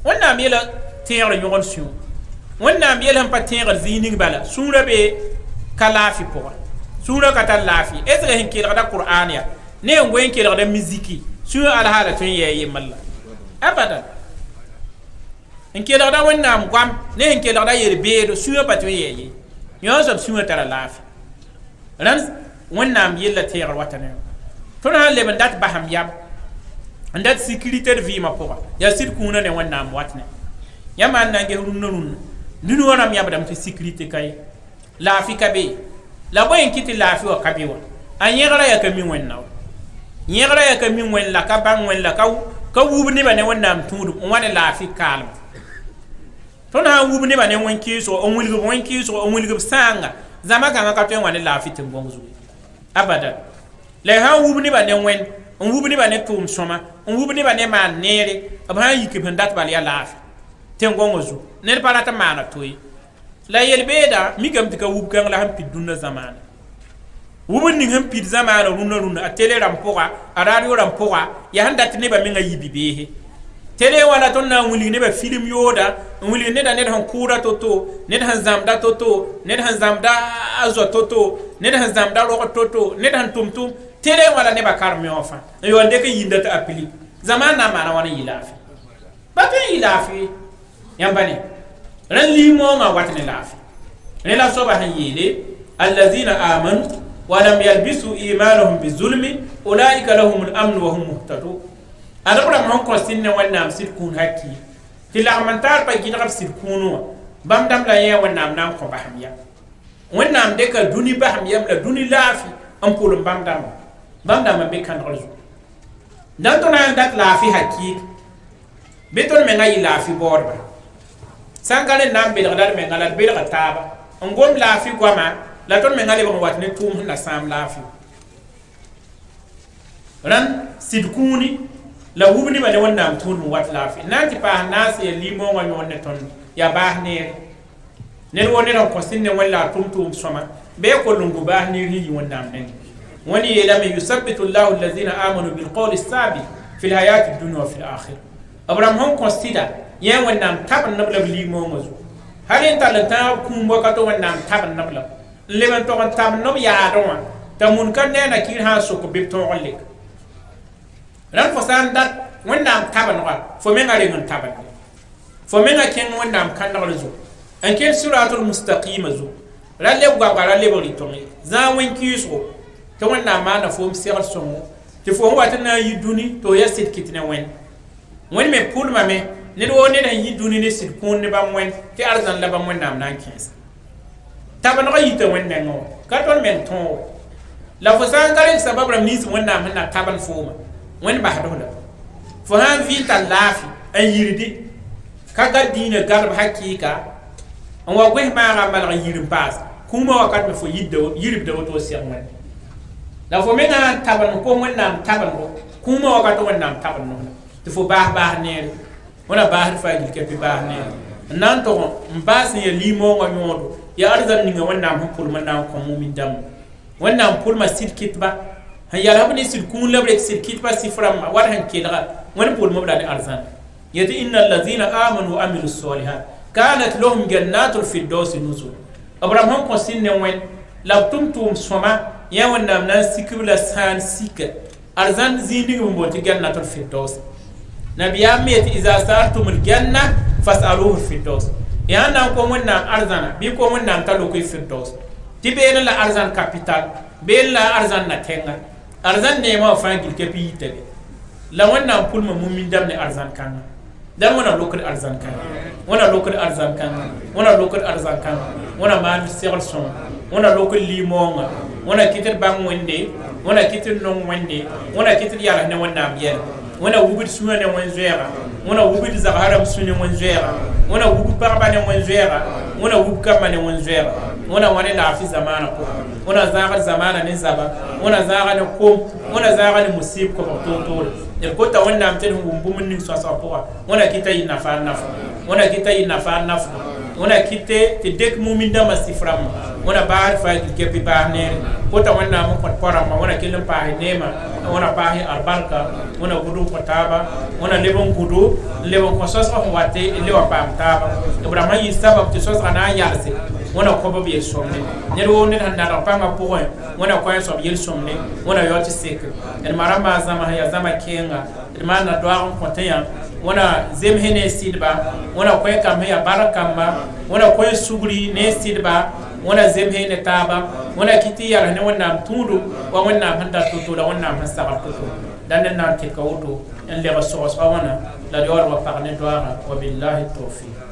wẽnnaam yella tẽegre yõgn sũ wẽnnaam yell sẽn pa tẽegr zĩig ning bala sũurã be ka laafɩ pʋga sũurã ka tar laafɩ est ce que sẽn kelgda qur'an ya ne n goe n kelgda miziki sũ alhaala tõe n yɛɛ yembr la abadan n kelgda wẽnnaam goam ne sẽn kelgda yer-beedo sũyã pa tõe n yɛɛ ye yõ soab sũyã tara laafɩ rãnd wẽnnaam yella tẽegr wata ne tõnd sãn leb n dat basam yam n dat sécurité d vɩɩmã pʋga yaa sɩd kũunã ne wẽnnaam wat ne yãmb maan na n ges rũnnã dũni wã rãmb yãbdame tɩ sécurité ka ye laafɩ ka be la bõe n kɩ tɩ laafɩ wã ka be wã a yẽgra yaa ka mi wẽnna wa yẽgra yaa ka mi wẽn la ka bãng wẽn la ka wub nebã ne wẽnnaam tũudum n wa ne laafɩ kaalem tõnd sã n wub nebã ne wẽn-kɩɩsgo n wilgb wẽn-kɩɩsgo n wilgb sãanga zãma kãngã ka tõe n wa ne laafɩ tɩ n gõng zuge abadan la sã n wub nebã ne wẽn n wub nebã ne tʋʋm sõma n wub nebã ne maan neere b sã n yik b sẽn dat bal yaa laafɩ tɩ n gõng zu ned pa rat n maana toye la yel-beeda mikame tɩ ka wub kãng la sẽn pid dũnã zamaana wub n ning sẽn pid zamaana rũnnã a tele rãmb pʋga a radio rãmb pʋga yaa sẽn dat nebã mengã yi bi-beese tele wala tõnd na n wilg nebã film yooda n wilg neda ned sẽn kʋʋda to-to ned sẽn zãmda to-to ned sẽn zãmda a zoa to-to ned sẽn zãmda rog to-to ned sẽn tʋm-tʋm tele wala nebã karem yõ fãa n yaool dɩk n yĩnda tɩ a pili zamaan na n maana wa n yɩ laafɩ ba tõe n yɩ laafɩ yãmba ne rãnd liig-moongã wat ne laafɩ rẽ la soaba sẽn yeele allazina amanu walam yalbisu imanahum bizulmi ulaika lahum lamnu wa hum muhtadun adab rãmb sẽn kõ sɩd ne wẽnnaam sɩd kũun hakɩɩ tɩ lagm n taar pa gɩdg b sɩd kũunẽ wã bãmb dãmb la yẽ wẽnnaam na n kõ basem yam wẽnnaam dɩka dũni basem yam la dũni laafɩ n pʋlem bãmb dãmba be kãndgr zu dãn tõnd na n dat laafɩ hakɩɩk bɩ tõnd mengã yɩ laafɩ baoodba sã n ka rẽnd na n belgda d menga la d belga taaba n gom laafɩ goama la tõnd mengã lebg n wat ne tʋʋm sẽn na sãam laafɩ rãnd sɩd kũuni la wub nebã ne wẽnnaam tũud n wat laafɩ na n tɩ paas naas yaa limoongã yõor ne tõnd yaa baas neere ned wo ned n kõ sẽn ne wẽn la a tʋm-tʋʋm sõma bee koll n gu baas neer sẽn yɩ wẽnnaam nengẽ wẽnd yeelame yusabitu llahu allazina amanu bilqawl sabit fi lhayati dunia wa fi lakhira b rãmb sẽn kõ sɩda yẽ wẽnnaam tab n neb la b liig-moongã zu hal n tall n tãag kũum wakato wẽnnaam tab n neb la n leb n tog n tab n neb yaadẽ wã t'a mun ka neena kɩɩr sã n sok bɩ b tõog n lek rãnd fo sã n dat wẽnnaam tabnega fo menga reng n tabne fo menga kẽng wẽnnaam kãndgr zu n kel siratul mustaqima zu ra leb goabga ra lebg rɩ-tõng ye zã n wẽn-kɩɩsgo tɩ wẽnnaam maana foom segl sõngo tɩ fo sẽn wat n na n yɩ dũni tɩ f yaa sɩd kɩt ne wẽnd wẽnd me pʋlmame ned woo ned sẽn yɩ dũni ne sɩd kũun ne bãmb wẽnd tɩ arzãn la bãmb wẽnnaam na n kẽesa tabnegã yita wẽnd nengẽ wã ka tõnd meng tõog la fo sã n ka rek sabab rãmb nins wẽnnaam sẽn na tabn fooma wẽnd basdf la fo sã n vɩɩ tar laafɩ n yirdi kaga dina garb hakika on wa gwe ma ga mal yirim pass kuma wakat me fo yiddo yirib da wato siyan la fo mena taban ko wonnam taban ko kuma wakat wonnam taban no to fo bah ne wala bah fa gil ke bah ne nan to mbas ne limo ngo nyodo ya arzan ni nga wonnam hum man na ko mumin dam wonnam pul ma sid kitba ya rabni sid kun labre sid kitba sifram war han kidra won pul mo bla arzan yati innal ladhina amanu wa amilus solihat kanat lahum jannatul firdaus nuzul abraham ko sinne wen la tumtum soma ya wonnam nan sikibla san sika arzan zindi mo ti jannatul firdaus nabiya met iza sartumul janna fasaluhu firdaus ya nan ko wonnam arzana bi ko wonnam talo ko firdaus tibena la arzan capital bella arzan na tenga arzan ne ma fangil ke pite la wonnam pulma mumin dam ne arzan kan dan wana lokal arzan kan wana lokal arzan kan wana lokal arzan kan wana man serson wana lokal limonga wana kitir bang wende wana kitir non wende wana kitir yalla ne wonnam yel wana wubit suuna ne won zera wana wubit zaharam suuna won zera wana wubit barba ne won zera wana wubit kama ne won zera wana wane la fi zamana ko wana zaga zamana ne zaba wana zaga ne ko wana zaga ne musib ko to el ko ta wonna amtel hum min so sa poa wana kita ina fa nafu wana kita ina fa nafu wana kite te dek mumin da masifram wana baar fa ke bi baane ko ta wonna mo ko porama wana kilim pa nema wana pa albarka wana gudu ko taba wana lebon gudu lebon ko sos ko wate lewa pa taba ibrahima yi sabab te sos ana yarse wana ko bobe somne ne ro ne handa da pa ma point wana ko so yel somne wana yoti sek el marama zama ya zama kenga el mana doa ko tanya wana zem hene sidba wana ko kam ya barakamba wana ko suguri ne sidba wana zem hene taba wana kiti ya ne wana tudu wa wana handa tutu da wana hasaba tutu dan nan ke kawto en le rasul wana la doa wa parne doa wa billahi tawfiq